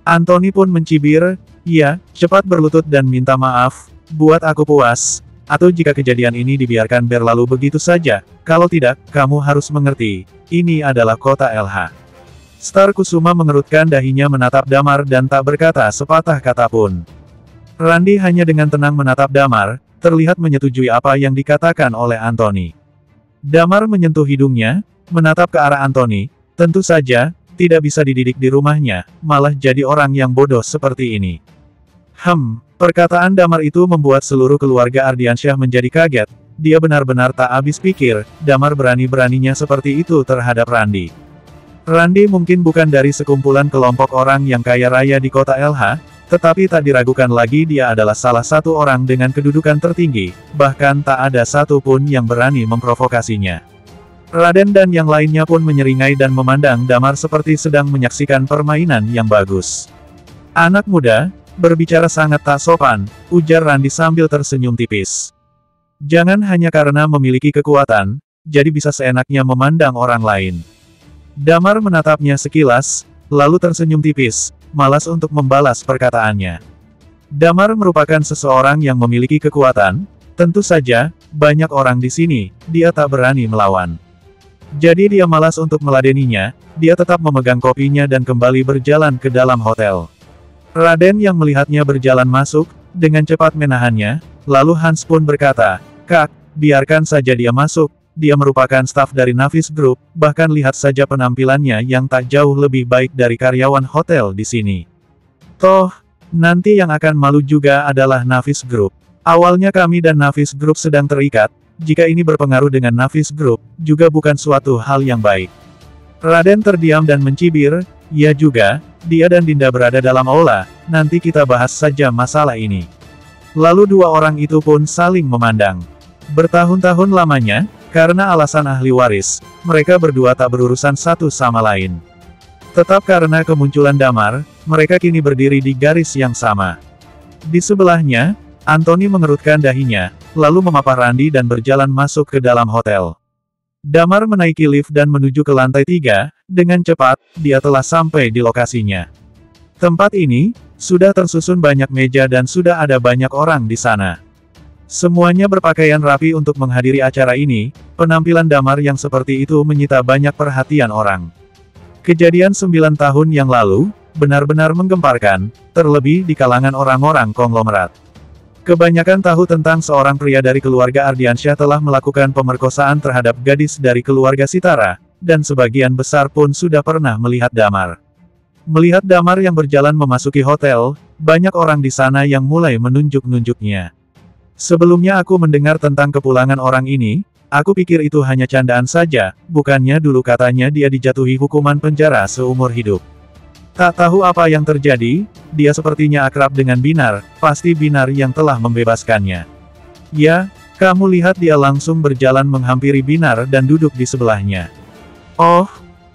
Anthony pun mencibir, "Ya, cepat berlutut dan minta maaf, buat aku puas. Atau jika kejadian ini dibiarkan berlalu begitu saja, kalau tidak, kamu harus mengerti, ini adalah kota LH." Star Kusuma mengerutkan dahinya menatap Damar dan tak berkata sepatah kata pun. Randi hanya dengan tenang menatap Damar, terlihat menyetujui apa yang dikatakan oleh Anthony. Damar menyentuh hidungnya, menatap ke arah Anthony, Tentu saja, tidak bisa dididik di rumahnya, malah jadi orang yang bodoh seperti ini. Perkataan Damar itu membuat seluruh keluarga Ardiansyah menjadi kaget. Dia benar-benar tak habis pikir, Damar berani-beraninya seperti itu terhadap Randi. Randi mungkin bukan dari sekumpulan kelompok orang yang kaya raya di kota LH, tetapi tak diragukan lagi dia adalah salah satu orang dengan kedudukan tertinggi, bahkan tak ada satupun yang berani memprovokasinya. Raden dan yang lainnya pun menyeringai dan memandang Damar seperti sedang menyaksikan permainan yang bagus. Anak muda, berbicara sangat tak sopan, ujar Randi sambil tersenyum tipis. Jangan hanya karena memiliki kekuatan, jadi bisa seenaknya memandang orang lain. Damar menatapnya sekilas, lalu tersenyum tipis, malas untuk membalas perkataannya. Damar merupakan seseorang yang memiliki kekuatan, tentu saja, banyak orang di sini, dia tak berani melawan. Jadi dia malas untuk meladeninya, dia tetap memegang kopinya dan kembali berjalan ke dalam hotel. Raden yang melihatnya berjalan masuk, dengan cepat menahannya, lalu Hans pun berkata, "Kak, biarkan saja dia masuk, dia merupakan staf dari Navis Group, bahkan lihat saja penampilannya yang tak jauh lebih baik dari karyawan hotel di sini. Toh, nanti yang akan malu juga adalah Navis Group. Awalnya kami dan Navis Group sedang terikat, jika ini berpengaruh dengan Navis Group, juga bukan suatu hal yang baik." Raden terdiam dan mencibir, "Ya juga, dia dan Dinda berada dalam aula, nanti kita bahas saja masalah ini." Lalu dua orang itu pun saling memandang. Bertahun-tahun lamanya, karena alasan ahli waris, mereka berdua tak berurusan satu sama lain. Tetap karena kemunculan Damar, mereka kini berdiri di garis yang sama. Di sebelahnya, Anthony mengerutkan dahinya, lalu memapah Randi dan berjalan masuk ke dalam hotel. Damar menaiki lift dan menuju ke lantai 3, dengan cepat, dia telah sampai di lokasinya. Tempat ini, sudah tersusun banyak meja dan sudah ada banyak orang di sana. Semuanya berpakaian rapi untuk menghadiri acara ini, penampilan Damar yang seperti itu menyita banyak perhatian orang. Kejadian 9 tahun yang lalu, benar-benar menggemparkan, terlebih di kalangan orang-orang konglomerat. Kebanyakan tahu tentang seorang pria dari keluarga Ardiansyah telah melakukan pemerkosaan terhadap gadis dari keluarga Sitara, dan sebagian besar pun sudah pernah melihat Damar. Melihat Damar yang berjalan memasuki hotel, banyak orang di sana yang mulai menunjuk-nunjuknya. Sebelumnya aku mendengar tentang kepulangan orang ini, aku pikir itu hanya candaan saja, bukannya dulu katanya dia dijatuhi hukuman penjara seumur hidup. Tak tahu apa yang terjadi, dia sepertinya akrab dengan Binar, pasti Binar yang telah membebaskannya. Ya, kamu lihat dia langsung berjalan menghampiri Binar dan duduk di sebelahnya. Oh,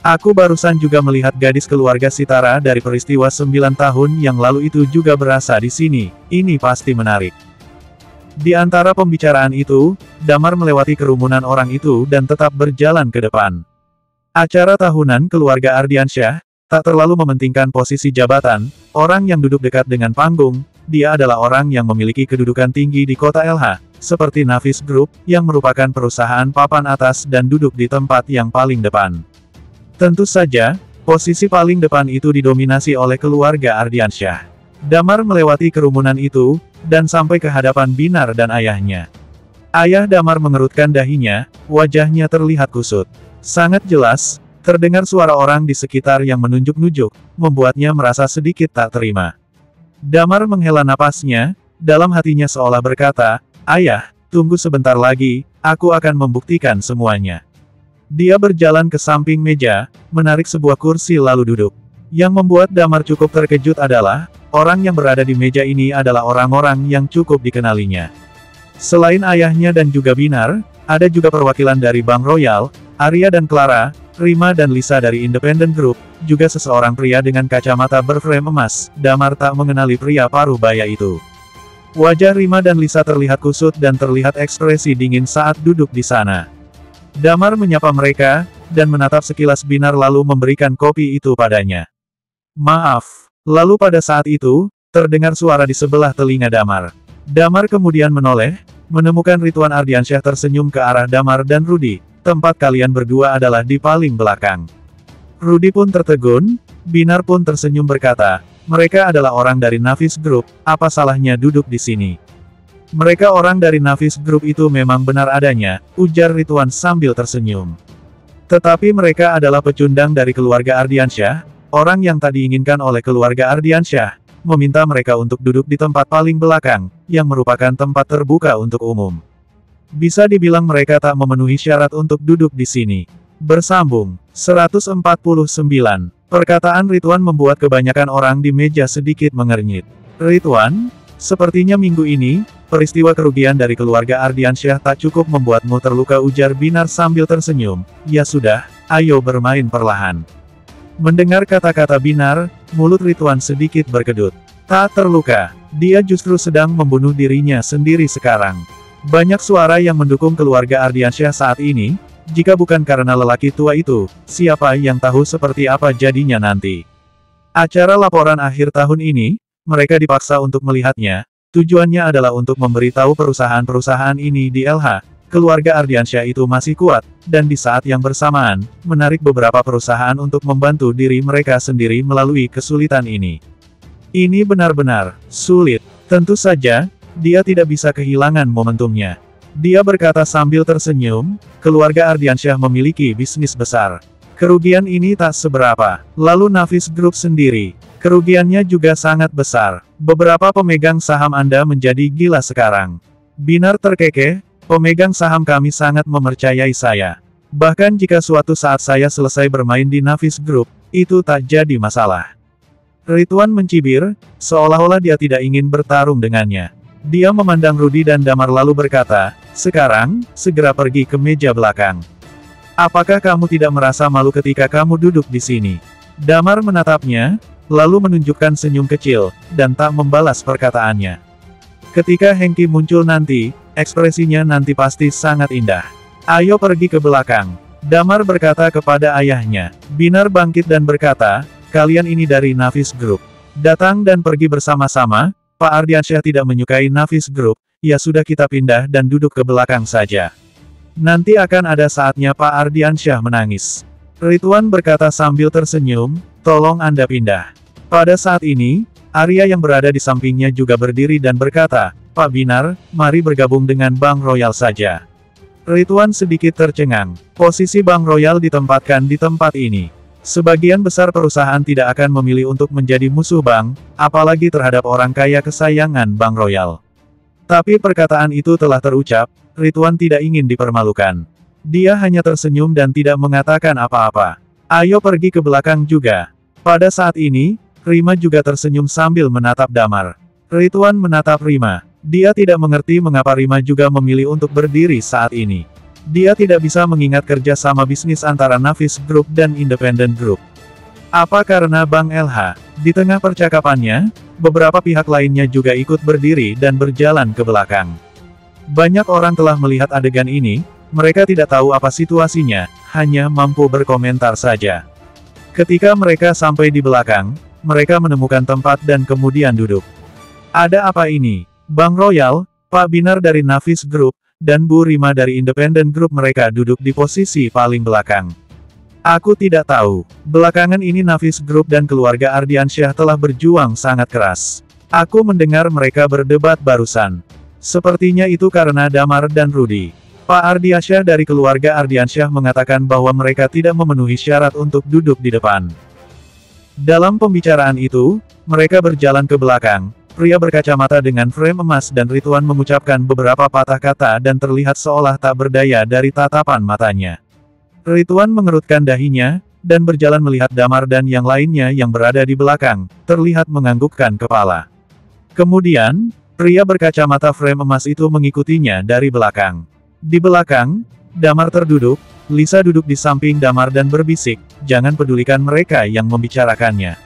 aku barusan juga melihat gadis keluarga Sitara dari peristiwa 9 tahun yang lalu itu juga berasa di sini, ini pasti menarik. Di antara pembicaraan itu, Damar melewati kerumunan orang itu dan tetap berjalan ke depan. Acara tahunan keluarga Ardiansyah, tak terlalu mementingkan posisi jabatan, orang yang duduk dekat dengan panggung, dia adalah orang yang memiliki kedudukan tinggi di kota LH, seperti Navis Group, yang merupakan perusahaan papan atas dan duduk di tempat yang paling depan. Tentu saja, posisi paling depan itu didominasi oleh keluarga Ardiansyah. Damar melewati kerumunan itu, dan sampai ke hadapan Binar dan ayahnya. Ayah Damar mengerutkan dahinya, wajahnya terlihat kusut. Sangat jelas, terdengar suara orang di sekitar yang menunjuk-nunjuk, membuatnya merasa sedikit tak terima. Damar menghela napasnya, dalam hatinya seolah berkata, "Ayah, tunggu sebentar lagi, aku akan membuktikan semuanya." Dia berjalan ke samping meja, menarik sebuah kursi lalu duduk. Yang membuat Damar cukup terkejut adalah, orang yang berada di meja ini adalah orang-orang yang cukup dikenalinya. Selain ayahnya dan juga Binar, ada juga perwakilan dari Bank Royal, Arya dan Clara, Rima dan Lisa dari Independent Group, juga seseorang pria dengan kacamata berframe emas. Damar tak mengenali pria paruh baya itu. Wajah Rima dan Lisa terlihat kusut dan terlihat ekspresi dingin saat duduk di sana. Damar menyapa mereka, dan menatap sekilas Binar lalu memberikan kopi itu padanya. "Maaf." Lalu pada saat itu, terdengar suara di sebelah telinga Damar. Damar kemudian menoleh, menemukan Rituan Ardiansyah tersenyum ke arah Damar dan Rudy. Tempat kalian berdua adalah di paling belakang. Rudy pun tertegun, Binar pun tersenyum berkata, mereka adalah orang dari Navis Group, apa salahnya duduk di sini? Mereka orang dari Navis Group itu memang benar adanya, ujar Rituan sambil tersenyum. Tetapi mereka adalah pecundang dari keluarga Ardiansyah, orang yang tak diinginkan oleh keluarga Ardiansyah, meminta mereka untuk duduk di tempat paling belakang, yang merupakan tempat terbuka untuk umum. Bisa dibilang mereka tak memenuhi syarat untuk duduk di sini. Bersambung. 149. Perkataan Ridwan membuat kebanyakan orang di meja sedikit mengernyit. Ridwan, sepertinya minggu ini, peristiwa kerugian dari keluarga Ardiansyah tak cukup membuatmu terluka, ujar Binar sambil tersenyum. Ya sudah, ayo bermain perlahan. Mendengar kata-kata Binar, mulut Ridwan sedikit berkedut. Tak terluka, dia justru sedang membunuh dirinya sendiri sekarang. Banyak suara yang mendukung keluarga Ardiansyah saat ini, jika bukan karena lelaki tua itu, siapa yang tahu seperti apa jadinya nanti. Acara laporan akhir tahun ini, mereka dipaksa untuk melihatnya, tujuannya adalah untuk memberitahu perusahaan-perusahaan ini di LH, keluarga Ardiansyah itu masih kuat, dan di saat yang bersamaan, menarik beberapa perusahaan untuk membantu diri mereka sendiri melalui kesulitan ini. Ini benar-benar sulit. Tentu saja, dia tidak bisa kehilangan momentumnya. Dia berkata sambil tersenyum, keluarga Ardiansyah memiliki bisnis besar. Kerugian ini tak seberapa. Lalu Navis Group sendiri, kerugiannya juga sangat besar. Beberapa pemegang saham Anda menjadi gila sekarang. Binar terkekeh, pemegang saham kami sangat mempercayai saya. Bahkan jika suatu saat saya selesai bermain di Navis Group, itu tak jadi masalah. Ridwan mencibir, seolah-olah dia tidak ingin bertarung dengannya. Dia memandang Rudy dan Damar lalu berkata, sekarang, segera pergi ke meja belakang. Apakah kamu tidak merasa malu ketika kamu duduk di sini? Damar menatapnya, lalu menunjukkan senyum kecil, dan tak membalas perkataannya. Ketika Hengki muncul nanti, ekspresinya nanti pasti sangat indah. Ayo pergi ke belakang. Damar berkata kepada ayahnya. Binar bangkit dan berkata, kalian ini dari Navis Group. Datang dan pergi bersama-sama. Pak Ardiansyah tidak menyukai Navis Group, ya sudah kita pindah dan duduk ke belakang saja. Nanti akan ada saatnya Pak Ardiansyah menangis. Ridwan berkata sambil tersenyum, tolong Anda pindah. Pada saat ini, Arya yang berada di sampingnya juga berdiri dan berkata, Pak Binar, mari bergabung dengan Bank Royal saja. Ridwan sedikit tercengang. Posisi Bank Royal ditempatkan di tempat ini. Sebagian besar perusahaan tidak akan memilih untuk menjadi musuh bank, apalagi terhadap orang kaya kesayangan Bank Royal. Tapi perkataan itu telah terucap, Ridwan tidak ingin dipermalukan. Dia hanya tersenyum dan tidak mengatakan apa-apa. Ayo pergi ke belakang juga. Pada saat ini, Rima juga tersenyum sambil menatap Damar. Ridwan menatap Rima. Dia tidak mengerti mengapa Rima juga memilih untuk berdiri saat ini. Dia tidak bisa mengingat kerja sama bisnis antara Navis Group dan Independent Group. Apa karena Bank LH? Di tengah percakapannya, beberapa pihak lainnya juga ikut berdiri dan berjalan ke belakang. Banyak orang telah melihat adegan ini, mereka tidak tahu apa situasinya, hanya mampu berkomentar saja. Ketika mereka sampai di belakang, mereka menemukan tempat dan kemudian duduk. Ada apa ini? Bank Royal, Pak Binar dari Navis Group, dan Bu Rima dari Independent Group mereka duduk di posisi paling belakang. Aku tidak tahu. Belakangan ini Navis Group dan keluarga Ardiansyah telah berjuang sangat keras. Aku mendengar mereka berdebat barusan. Sepertinya itu karena Damar dan Rudy. Pak Ardiansyah dari keluarga Ardiansyah mengatakan bahwa mereka tidak memenuhi syarat untuk duduk di depan. Dalam pembicaraan itu, mereka berjalan ke belakang. Pria berkacamata dengan frame emas dan Ridwan mengucapkan beberapa patah kata dan terlihat seolah tak berdaya dari tatapan matanya. Ridwan mengerutkan dahinya, dan berjalan melihat Damar dan yang lainnya yang berada di belakang, terlihat menganggukkan kepala. Kemudian, pria berkacamata frame emas itu mengikutinya dari belakang. Di belakang, Damar terduduk, Lisa duduk di samping Damar dan berbisik, jangan pedulikan mereka yang membicarakannya.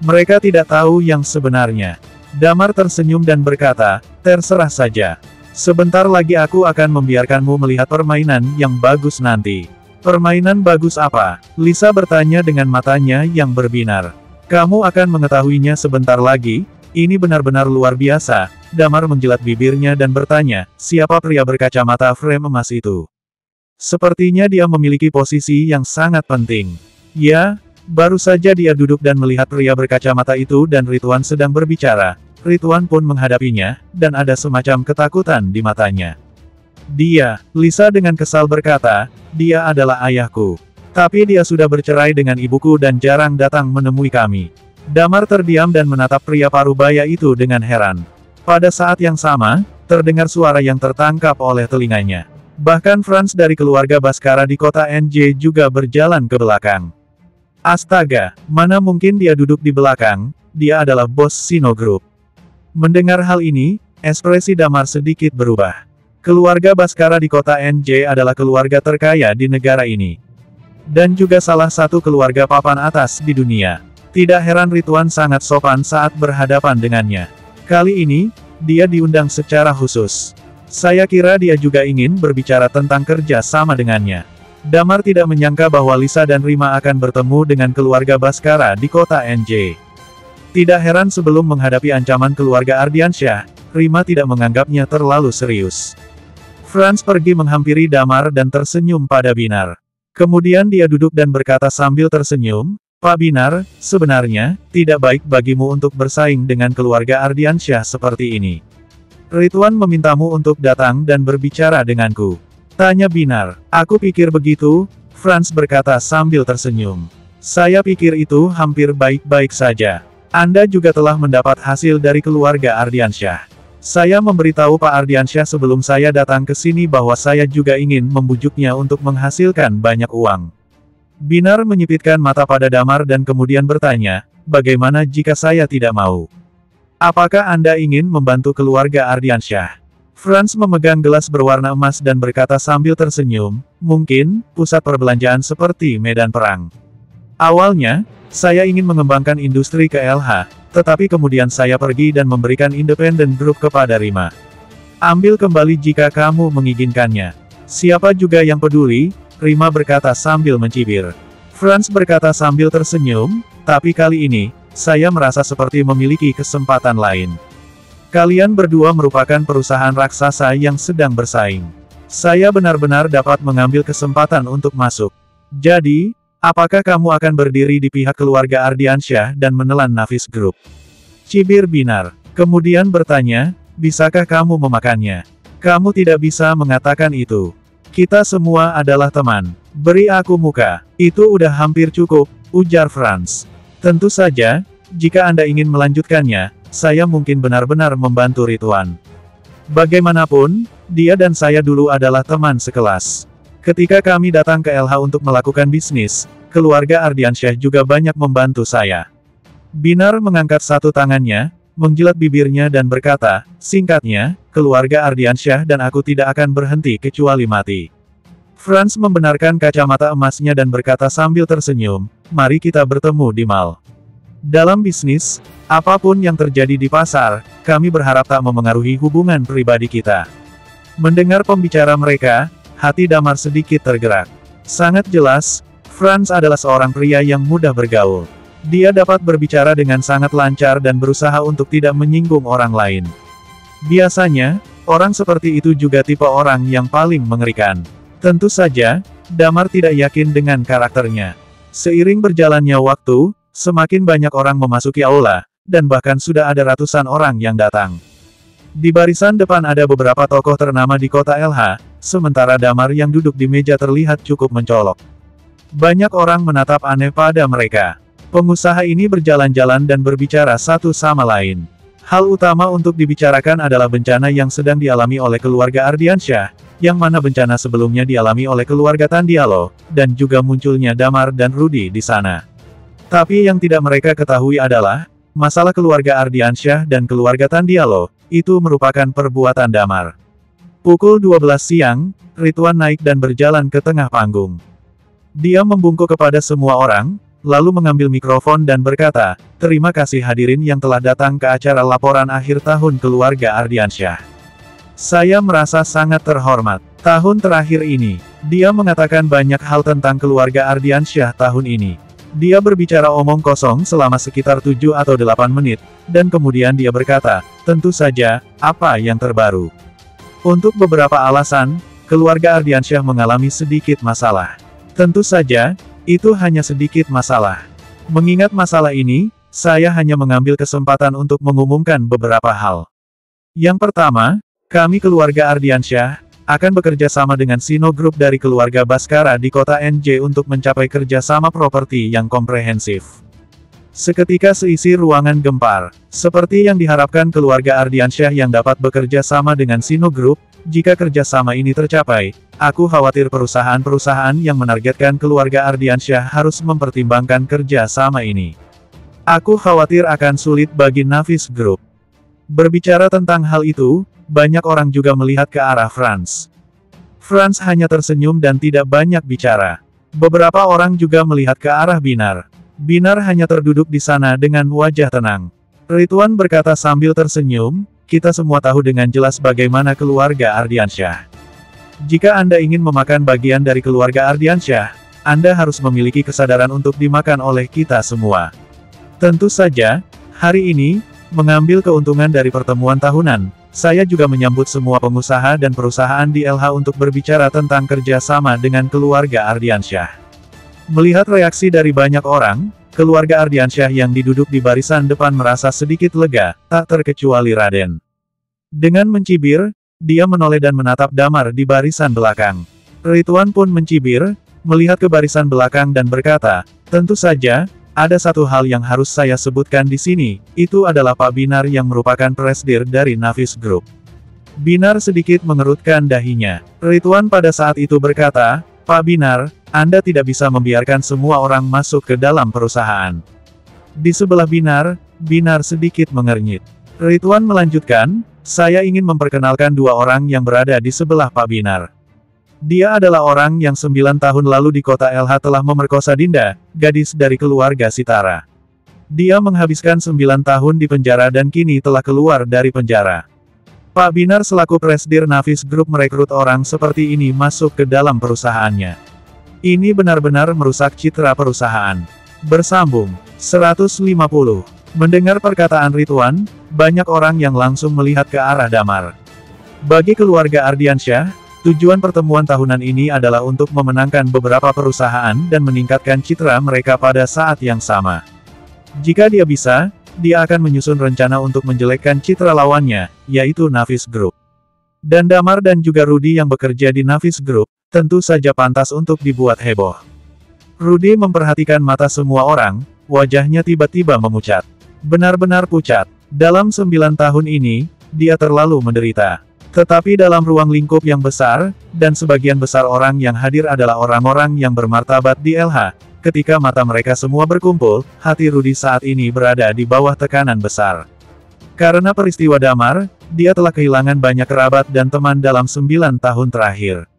Mereka tidak tahu yang sebenarnya. Damar tersenyum dan berkata, terserah saja. Sebentar lagi aku akan membiarkanmu melihat permainan yang bagus nanti. Permainan bagus apa? Lisa bertanya dengan matanya yang berbinar. Kamu akan mengetahuinya sebentar lagi, ini benar-benar luar biasa. Damar menjilat bibirnya dan bertanya, siapa pria berkacamata frame emas itu? Sepertinya dia memiliki posisi yang sangat penting. Ya, baru saja dia duduk dan melihat pria berkacamata itu dan Ridwan sedang berbicara. Ridwan pun menghadapinya, dan ada semacam ketakutan di matanya. Dia, Lisa dengan kesal berkata, dia adalah ayahku. Tapi dia sudah bercerai dengan ibuku dan jarang datang menemui kami. Damar terdiam dan menatap pria parubaya itu dengan heran. Pada saat yang sama, terdengar suara yang tertangkap oleh telinganya. Bahkan Franz dari keluarga Baskara di kota NJ juga berjalan ke belakang. Astaga, mana mungkin dia duduk di belakang, dia adalah bos Sino Group. Mendengar hal ini, ekspresi Damar sedikit berubah. Keluarga Baskara di kota NJ adalah keluarga terkaya di negara ini. Dan juga salah satu keluarga papan atas di dunia. Tidak heran Ridwan sangat sopan saat berhadapan dengannya. Kali ini, dia diundang secara khusus. Saya kira dia juga ingin berbicara tentang kerja sama dengannya. Damar tidak menyangka bahwa Lisa dan Rima akan bertemu dengan keluarga Baskara di kota NJ. Tidak heran sebelum menghadapi ancaman keluarga Ardiansyah, Rima tidak menganggapnya terlalu serius. Franz pergi menghampiri Damar dan tersenyum pada Binar. Kemudian dia duduk dan berkata sambil tersenyum, Pak Binar, sebenarnya, tidak baik bagimu untuk bersaing dengan keluarga Ardiansyah seperti ini. Ridwan memintamu untuk datang dan berbicara denganku. Tanya Binar. Aku pikir begitu, Franz berkata sambil tersenyum. Saya pikir itu hampir baik-baik saja. Anda juga telah mendapat hasil dari keluarga Ardiansyah. Saya memberitahu Pak Ardiansyah sebelum saya datang ke sini bahwa saya juga ingin membujuknya untuk menghasilkan banyak uang. Binar menyipitkan mata pada Damar dan kemudian bertanya, bagaimana jika saya tidak mau? Apakah Anda ingin membantu keluarga Ardiansyah? Franz memegang gelas berwarna emas dan berkata sambil tersenyum, mungkin, pusat perbelanjaan seperti medan perang. Awalnya, saya ingin mengembangkan industri ke LH, tetapi kemudian saya pergi dan memberikan independent group kepada Rima. Ambil kembali jika kamu menginginkannya. Siapa juga yang peduli? Rima berkata sambil mencibir. Franz berkata sambil tersenyum, tapi kali ini, saya merasa seperti memiliki kesempatan lain. Kalian berdua merupakan perusahaan raksasa yang sedang bersaing. Saya benar-benar dapat mengambil kesempatan untuk masuk. Jadi, apakah kamu akan berdiri di pihak keluarga Ardiansyah dan menelan Nafis Group? Cibir Binar. Kemudian bertanya, bisakah kamu memakannya? Kamu tidak bisa mengatakan itu. Kita semua adalah teman. Beri aku muka. Itu udah hampir cukup, ujar Franz. Tentu saja, jika Anda ingin melanjutkannya, saya mungkin benar-benar membantu Ridwan. Bagaimanapun, dia dan saya dulu adalah teman sekelas. Ketika kami datang ke LH untuk melakukan bisnis, keluarga Ardiansyah juga banyak membantu saya. Binar mengangkat satu tangannya, menjilat bibirnya dan berkata, singkatnya, keluarga Ardiansyah dan aku tidak akan berhenti kecuali mati. Franz membenarkan kacamata emasnya dan berkata sambil tersenyum, mari kita bertemu di mall. Dalam bisnis, apapun yang terjadi di pasar, kami berharap tak memengaruhi hubungan pribadi kita. Mendengar pembicara mereka, hati Damar sedikit tergerak. Sangat jelas, Franz adalah seorang pria yang mudah bergaul. Dia dapat berbicara dengan sangat lancar dan berusaha untuk tidak menyinggung orang lain. Biasanya, orang seperti itu juga tipe orang yang paling mengerikan. Tentu saja, Damar tidak yakin dengan karakternya. Seiring berjalannya waktu, semakin banyak orang memasuki aula, dan bahkan sudah ada ratusan orang yang datang. Di barisan depan ada beberapa tokoh ternama di kota LH, sementara Damar yang duduk di meja terlihat cukup mencolok. Banyak orang menatap aneh pada mereka. Pengusaha ini berjalan-jalan dan berbicara satu sama lain. Hal utama untuk dibicarakan adalah bencana yang sedang dialami oleh keluarga Ardiansyah, yang mana bencana sebelumnya dialami oleh keluarga Tandialo, dan juga munculnya Damar dan Rudy di sana. Tapi yang tidak mereka ketahui adalah, masalah keluarga Ardiansyah dan keluarga Tandialo, itu merupakan perbuatan Damar. Pukul 12 siang, Ridwan naik dan berjalan ke tengah panggung. Dia membungkuk kepada semua orang, lalu mengambil mikrofon dan berkata, terima kasih hadirin yang telah datang ke acara laporan akhir tahun keluarga Ardiansyah. Saya merasa sangat terhormat. Tahun terakhir ini, dia mengatakan banyak hal tentang keluarga Ardiansyah tahun ini. Dia berbicara omong kosong selama sekitar 7 atau 8 menit, dan kemudian dia berkata, tentu saja, apa yang terbaru. Untuk beberapa alasan, keluarga Ardiansyah mengalami sedikit masalah. Tentu saja, itu hanya sedikit masalah. Mengingat masalah ini, saya hanya mengambil kesempatan untuk mengumumkan beberapa hal. Yang pertama, kami keluarga Ardiansyah akan bekerja sama dengan Sino Group dari keluarga Baskara di kota NJ untuk mencapai kerjasama properti yang komprehensif. Seketika seisi ruangan gempar. Seperti yang diharapkan keluarga Ardiansyah yang dapat bekerja sama dengan Sino Group, jika kerjasama ini tercapai, aku khawatir perusahaan-perusahaan yang menargetkan keluarga Ardiansyah harus mempertimbangkan kerja sama ini. Aku khawatir akan sulit bagi Navis Group. Berbicara tentang hal itu, banyak orang juga melihat ke arah Franz. Franz hanya tersenyum dan tidak banyak bicara. Beberapa orang juga melihat ke arah Binar. Binar hanya terduduk di sana dengan wajah tenang. Ridwan berkata sambil tersenyum, kita semua tahu dengan jelas bagaimana keluarga Ardiansyah. Jika Anda ingin memakan bagian dari keluarga Ardiansyah, Anda harus memiliki kesadaran untuk dimakan oleh kita semua. Tentu saja, hari ini, mengambil keuntungan dari pertemuan tahunan, saya juga menyambut semua pengusaha dan perusahaan di LH untuk berbicara tentang kerjasama dengan keluarga Ardiansyah. Melihat reaksi dari banyak orang, keluarga Ardiansyah yang diduduk di barisan depan merasa sedikit lega, tak terkecuali Raden. Dengan mencibir, dia menoleh dan menatap Damar di barisan belakang. Ridwan pun mencibir, melihat ke barisan belakang dan berkata, tentu saja, ada satu hal yang harus saya sebutkan di sini, itu adalah Pak Binar yang merupakan presidir dari Navis Group. Binar sedikit mengerutkan dahinya. Ridwan pada saat itu berkata, Pak Binar, Anda tidak bisa membiarkan semua orang masuk ke dalam perusahaan. Di sebelah Binar, Binar sedikit mengernyit. Ridwan melanjutkan, saya ingin memperkenalkan dua orang yang berada di sebelah Pak Binar. Dia adalah orang yang 9 tahun lalu di kota LH telah memerkosa Dinda, gadis dari keluarga Sitara. Dia menghabiskan 9 tahun di penjara dan kini telah keluar dari penjara. Pak Binar selaku presidir Navis Group merekrut orang seperti ini masuk ke dalam perusahaannya. Ini benar-benar merusak citra perusahaan. Bersambung. 150. Mendengar perkataan Ridwan, banyak orang yang langsung melihat ke arah Damar. Bagi keluarga Ardiansyah, tujuan pertemuan tahunan ini adalah untuk memenangkan beberapa perusahaan dan meningkatkan citra mereka pada saat yang sama. Jika dia bisa, dia akan menyusun rencana untuk menjelekkan citra lawannya, yaitu Navis Group. Dan Damar dan juga Rudy yang bekerja di Navis Group, tentu saja pantas untuk dibuat heboh. Rudy memperhatikan mata semua orang, wajahnya tiba-tiba memucat. Benar-benar pucat. Dalam 9 tahun ini, dia terlalu menderita. Tetapi dalam ruang lingkup yang besar, dan sebagian besar orang yang hadir adalah orang-orang yang bermartabat di LH, ketika mata mereka semua berkumpul, hati Rudy saat ini berada di bawah tekanan besar. Karena peristiwa Damar, dia telah kehilangan banyak kerabat dan teman dalam 9 tahun terakhir.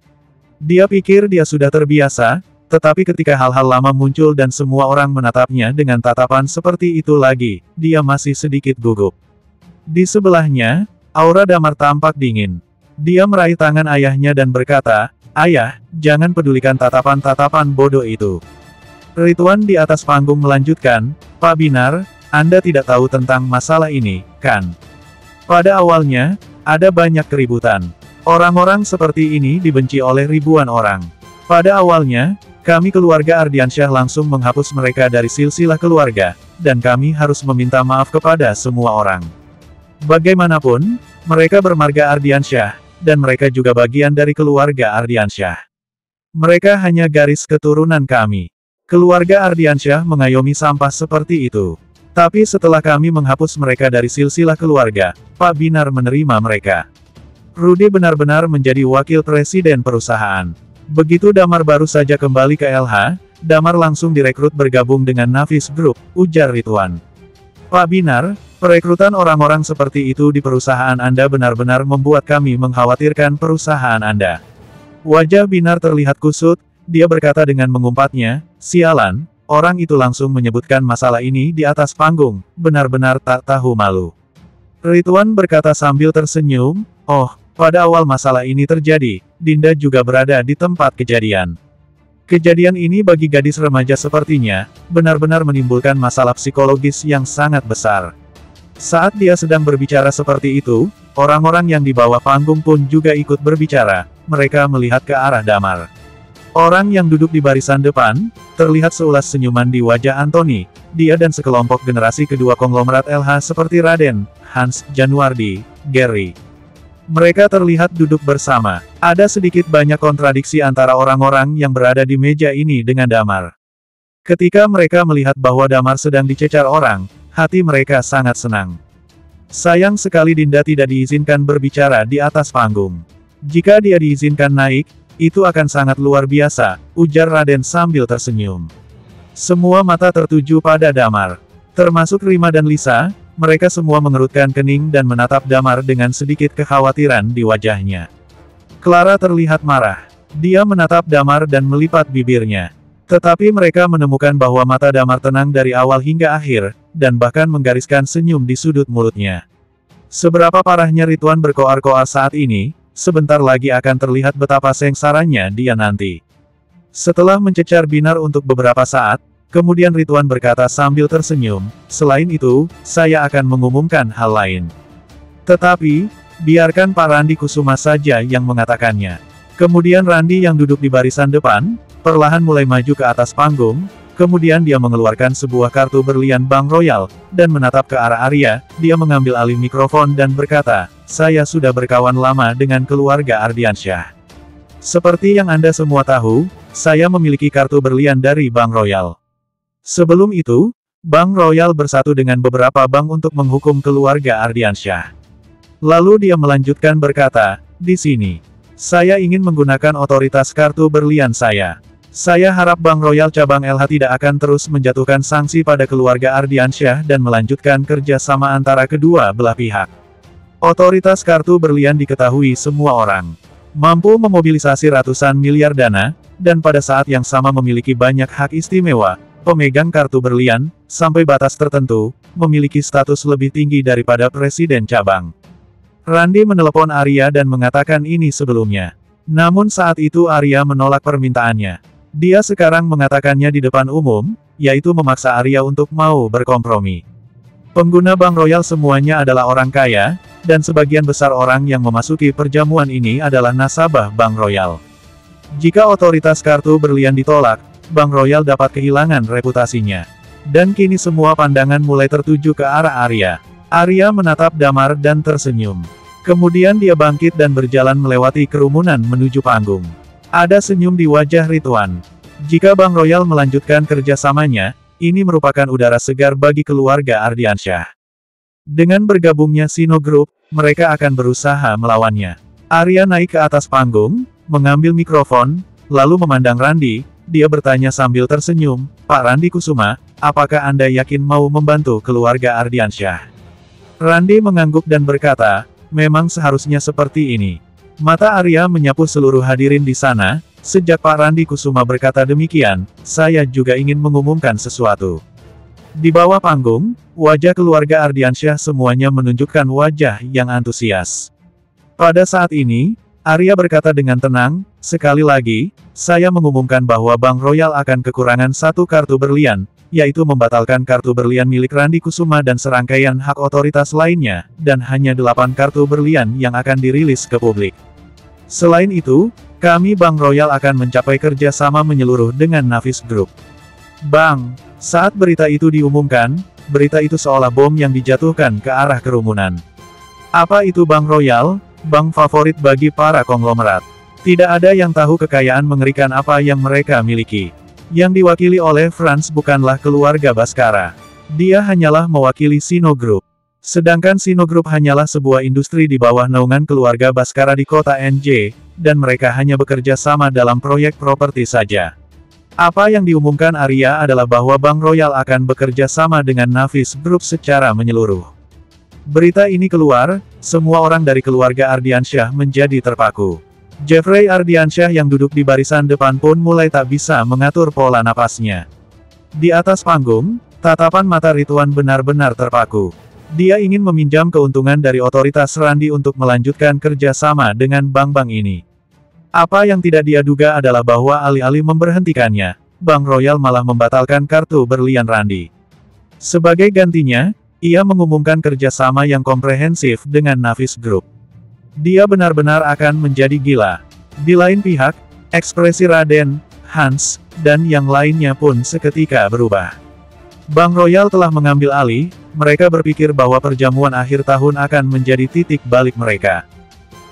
Dia pikir dia sudah terbiasa, tetapi ketika hal-hal lama muncul dan semua orang menatapnya dengan tatapan seperti itu lagi, dia masih sedikit gugup. Di sebelahnya, aura Damar tampak dingin. Dia meraih tangan ayahnya dan berkata, Ayah, jangan pedulikan tatapan-tatapan bodoh itu. Ridwan di atas panggung melanjutkan, Pak Binar, Anda tidak tahu tentang masalah ini, kan? Pada awalnya, ada banyak keributan. Orang-orang seperti ini dibenci oleh ribuan orang. Pada awalnya, kami keluarga Ardiansyah langsung menghapus mereka dari silsilah keluarga, dan kami harus meminta maaf kepada semua orang. Bagaimanapun, mereka bermarga Ardiansyah, dan mereka juga bagian dari keluarga Ardiansyah. Mereka hanya garis keturunan kami. Keluarga Ardiansyah mengayomi sampah seperti itu. Tapi setelah kami menghapus mereka dari silsilah keluarga, Pak Binar menerima mereka. Rudy benar-benar menjadi wakil presiden perusahaan. Begitu Damar baru saja kembali ke LH, Damar langsung direkrut bergabung dengan Navis Group, ujar Ridwan. Pak Binar, perekrutan orang-orang seperti itu di perusahaan Anda benar-benar membuat kami mengkhawatirkan perusahaan Anda. Wajah Binar terlihat kusut, dia berkata dengan mengumpatnya, sialan, orang itu langsung menyebutkan masalah ini di atas panggung, benar-benar tak tahu malu. Ridwan berkata sambil tersenyum, oh, pada awal masalah ini terjadi, Dinda juga berada di tempat kejadian. Kejadian ini bagi gadis remaja sepertinya, benar-benar menimbulkan masalah psikologis yang sangat besar. Saat dia sedang berbicara seperti itu, orang-orang yang di bawah panggung pun juga ikut berbicara, mereka melihat ke arah Damar. Orang yang duduk di barisan depan, terlihat seulas senyuman di wajah Anthony, dia dan sekelompok generasi kedua konglomerat LH seperti Raden, Hans, Januardi, Gary. Mereka terlihat duduk bersama. Ada sedikit banyak kontradiksi antara orang-orang yang berada di meja ini dengan Damar. Ketika mereka melihat bahwa Damar sedang dicecar orang, hati mereka sangat senang. Sayang sekali Dinda tidak diizinkan berbicara di atas panggung. Jika dia diizinkan naik, itu akan sangat luar biasa, ujar Raden sambil tersenyum. Semua mata tertuju pada Damar. Termasuk Rima dan Lisa, mereka semua mengerutkan kening dan menatap Damar dengan sedikit kekhawatiran di wajahnya. Clara terlihat marah. Dia menatap Damar dan melipat bibirnya. Tetapi mereka menemukan bahwa mata Damar tenang dari awal hingga akhir, dan bahkan menggariskan senyum di sudut mulutnya. Seberapa parahnya Rituan berkoar-koar saat ini, sebentar lagi akan terlihat betapa sengsaranya dia nanti. Setelah mencecar Binar untuk beberapa saat, kemudian Rituan berkata sambil tersenyum, selain itu, saya akan mengumumkan hal lain. Tetapi, biarkan Pak Randi Kusuma saja yang mengatakannya. Kemudian Randi yang duduk di barisan depan, perlahan mulai maju ke atas panggung, kemudian dia mengeluarkan sebuah kartu berlian Bank Royal, dan menatap ke arah Arya, dia mengambil alih mikrofon dan berkata, saya sudah berkawan lama dengan keluarga Ardiansyah. Seperti yang Anda semua tahu, saya memiliki kartu berlian dari Bank Royal. Sebelum itu, Bank Royal bersatu dengan beberapa bank untuk menghukum keluarga Ardiansyah. Lalu dia melanjutkan berkata, di sini, saya ingin menggunakan otoritas kartu berlian saya. Saya harap Bank Royal Cabang LH tidak akan terus menjatuhkan sanksi pada keluarga Ardiansyah dan melanjutkan kerjasama antara kedua belah pihak. Otoritas kartu berlian diketahui semua orang. Mampu memobilisasi ratusan miliar dana, dan pada saat yang sama memiliki banyak hak istimewa. Pemegang kartu berlian, sampai batas tertentu, memiliki status lebih tinggi daripada presiden cabang. Randi menelepon Arya dan mengatakan ini sebelumnya. Namun saat itu Arya menolak permintaannya. Dia sekarang mengatakannya di depan umum, yaitu memaksa Arya untuk mau berkompromi. Pengguna Bank Royal semuanya adalah orang kaya, dan sebagian besar orang yang memasuki perjamuan ini adalah nasabah Bank Royal. Jika otoritas kartu berlian ditolak, Bank Royal dapat kehilangan reputasinya. Dan kini semua pandangan mulai tertuju ke arah Arya. Arya menatap Damar dan tersenyum. Kemudian dia bangkit dan berjalan melewati kerumunan menuju panggung. Ada senyum di wajah Rituan. Jika Bank Royal melanjutkan kerjasamanya, ini merupakan udara segar bagi keluarga Ardiansyah. Dengan bergabungnya Sino Group, mereka akan berusaha melawannya. Arya naik ke atas panggung, mengambil mikrofon, lalu memandang Randi, dia bertanya sambil tersenyum, Pak Randi Kusuma, apakah Anda yakin mau membantu keluarga Ardiansyah? Randi mengangguk dan berkata, memang seharusnya seperti ini. Mata Arya menyapu seluruh hadirin di sana, sejak Pak Randi Kusuma berkata demikian, saya juga ingin mengumumkan sesuatu. Di bawah panggung, wajah keluarga Ardiansyah semuanya menunjukkan wajah yang antusias. Pada saat ini, Arya berkata dengan tenang, sekali lagi, saya mengumumkan bahwa Bank Royal akan kekurangan satu kartu berlian, yaitu membatalkan kartu berlian milik Randi Kusuma dan serangkaian hak otoritas lainnya, dan hanya 8 kartu berlian yang akan dirilis ke publik. Selain itu, kami Bank Royal akan mencapai kerjasama menyeluruh dengan Navis Group. Bang, saat berita itu diumumkan, berita itu seolah bom yang dijatuhkan ke arah kerumunan. Apa itu Bank Royal? Bank favorit bagi para konglomerat. Tidak ada yang tahu kekayaan mengerikan apa yang mereka miliki. Yang diwakili oleh Franz bukanlah keluarga Baskara. Dia hanyalah mewakili Sino Group. Sedangkan Sino Group hanyalah sebuah industri di bawah naungan keluarga Baskara di kota NJ, dan mereka hanya bekerja sama dalam proyek properti saja. Apa yang diumumkan Arya adalah bahwa Bank Royal akan bekerja sama dengan Navis Group secara menyeluruh. Berita ini keluar, semua orang dari keluarga Ardiansyah menjadi terpaku. Jeffrey Ardiansyah yang duduk di barisan depan pun mulai tak bisa mengatur pola napasnya. Di atas panggung, tatapan mata Rituan benar-benar terpaku. Dia ingin meminjam keuntungan dari otoritas Randi untuk melanjutkan kerjasama dengan bank-bank ini. Apa yang tidak dia duga adalah bahwa alih-alih memberhentikannya, Bank Royal malah membatalkan kartu berlian Randi. Sebagai gantinya, ia mengumumkan kerjasama yang komprehensif dengan Navis Group. Dia benar-benar akan menjadi gila. Di lain pihak, ekspresi Raden, Hans, dan yang lainnya pun seketika berubah. Bank Royal telah mengambil alih, mereka berpikir bahwa perjamuan akhir tahun akan menjadi titik balik mereka.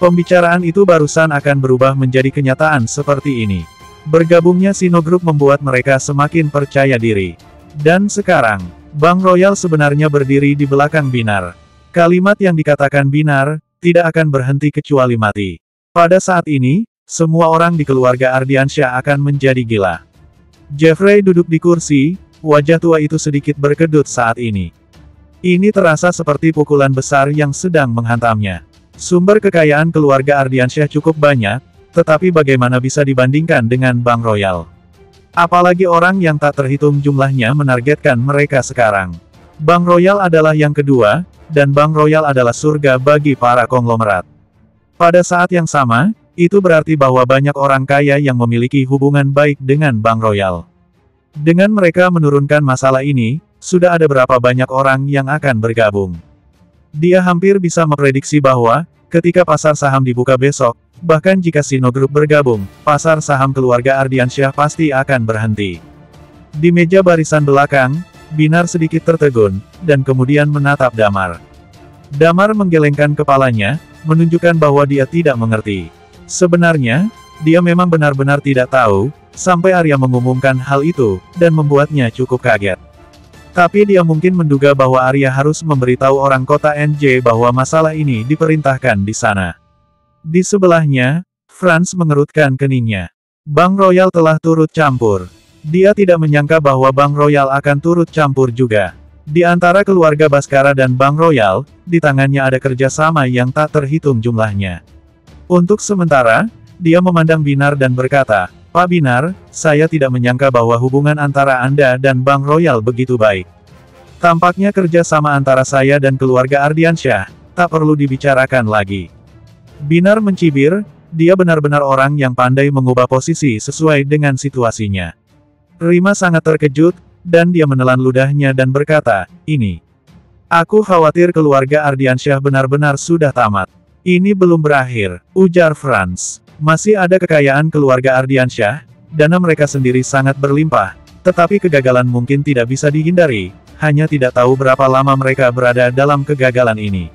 Pembicaraan itu barusan akan berubah menjadi kenyataan seperti ini. Bergabungnya Sino Group membuat mereka semakin percaya diri. Dan sekarang, Bank Royal sebenarnya berdiri di belakang Binar. Kalimat yang dikatakan Binar, tidak akan berhenti kecuali mati. Pada saat ini, semua orang di keluarga Ardiansyah akan menjadi gila. Jeffrey duduk di kursi, wajah tua itu sedikit berkedut saat ini. Ini terasa seperti pukulan besar yang sedang menghantamnya. Sumber kekayaan keluarga Ardiansyah cukup banyak, tetapi bagaimana bisa dibandingkan dengan Bank Royal? Apalagi orang yang tak terhitung jumlahnya menargetkan mereka sekarang. Bank Royal adalah yang kedua, dan Bank Royal adalah surga bagi para konglomerat. Pada saat yang sama, itu berarti bahwa banyak orang kaya yang memiliki hubungan baik dengan Bank Royal. Dengan mereka menurunkan masalah ini, sudah ada berapa banyak orang yang akan bergabung. Dia hampir bisa memprediksi bahwa, ketika pasar saham dibuka besok, bahkan jika Sino Group bergabung, pasar saham keluarga Ardiansyah pasti akan berhenti. Di meja barisan belakang, Binar sedikit tertegun, dan kemudian menatap Damar. Damar menggelengkan kepalanya, menunjukkan bahwa dia tidak mengerti. Sebenarnya, dia memang benar-benar tidak tahu, sampai Arya mengumumkan hal itu, dan membuatnya cukup kaget. Tapi dia mungkin menduga bahwa Arya harus memberitahu orang kota NJ bahwa masalah ini diperintahkan di sana. Di sebelahnya, Franz mengerutkan keningnya. Bank Royal telah turut campur. Dia tidak menyangka bahwa Bank Royal akan turut campur juga. Di antara keluarga Baskara dan Bank Royal, di tangannya ada kerjasama yang tak terhitung jumlahnya. Untuk sementara, dia memandang Binar dan berkata, "Pak Binar, saya tidak menyangka bahwa hubungan antara Anda dan Bank Royal begitu baik. Tampaknya kerjasama antara saya dan keluarga Ardiansyah, tak perlu dibicarakan lagi." Binar mencibir, dia benar-benar orang yang pandai mengubah posisi sesuai dengan situasinya. Rima sangat terkejut, dan dia menelan ludahnya dan berkata, "Ini. Aku khawatir keluarga Ardiansyah benar-benar sudah tamat." "Ini belum berakhir," ujar Franz. "Masih ada kekayaan keluarga Ardiansyah, dana mereka sendiri sangat berlimpah, tetapi kegagalan mungkin tidak bisa dihindari, hanya tidak tahu berapa lama mereka berada dalam kegagalan ini."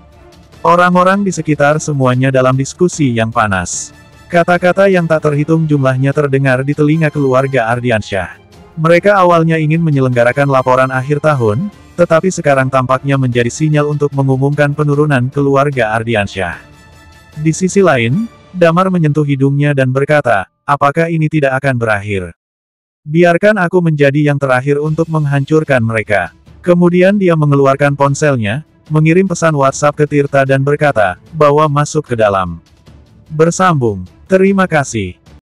Orang-orang di sekitar semuanya dalam diskusi yang panas. Kata-kata yang tak terhitung jumlahnya terdengar di telinga keluarga Ardiansyah. Mereka awalnya ingin menyelenggarakan laporan akhir tahun, tetapi sekarang tampaknya menjadi sinyal untuk mengumumkan penurunan keluarga Ardiansyah. Di sisi lain, Damar menyentuh hidungnya dan berkata, "Apakah ini tidak akan berakhir? Biarkan aku menjadi yang terakhir untuk menghancurkan mereka." Kemudian dia mengeluarkan ponselnya, mengirim pesan WhatsApp ke Tirta dan berkata, bahwa masuk ke dalam. Bersambung. Terima kasih.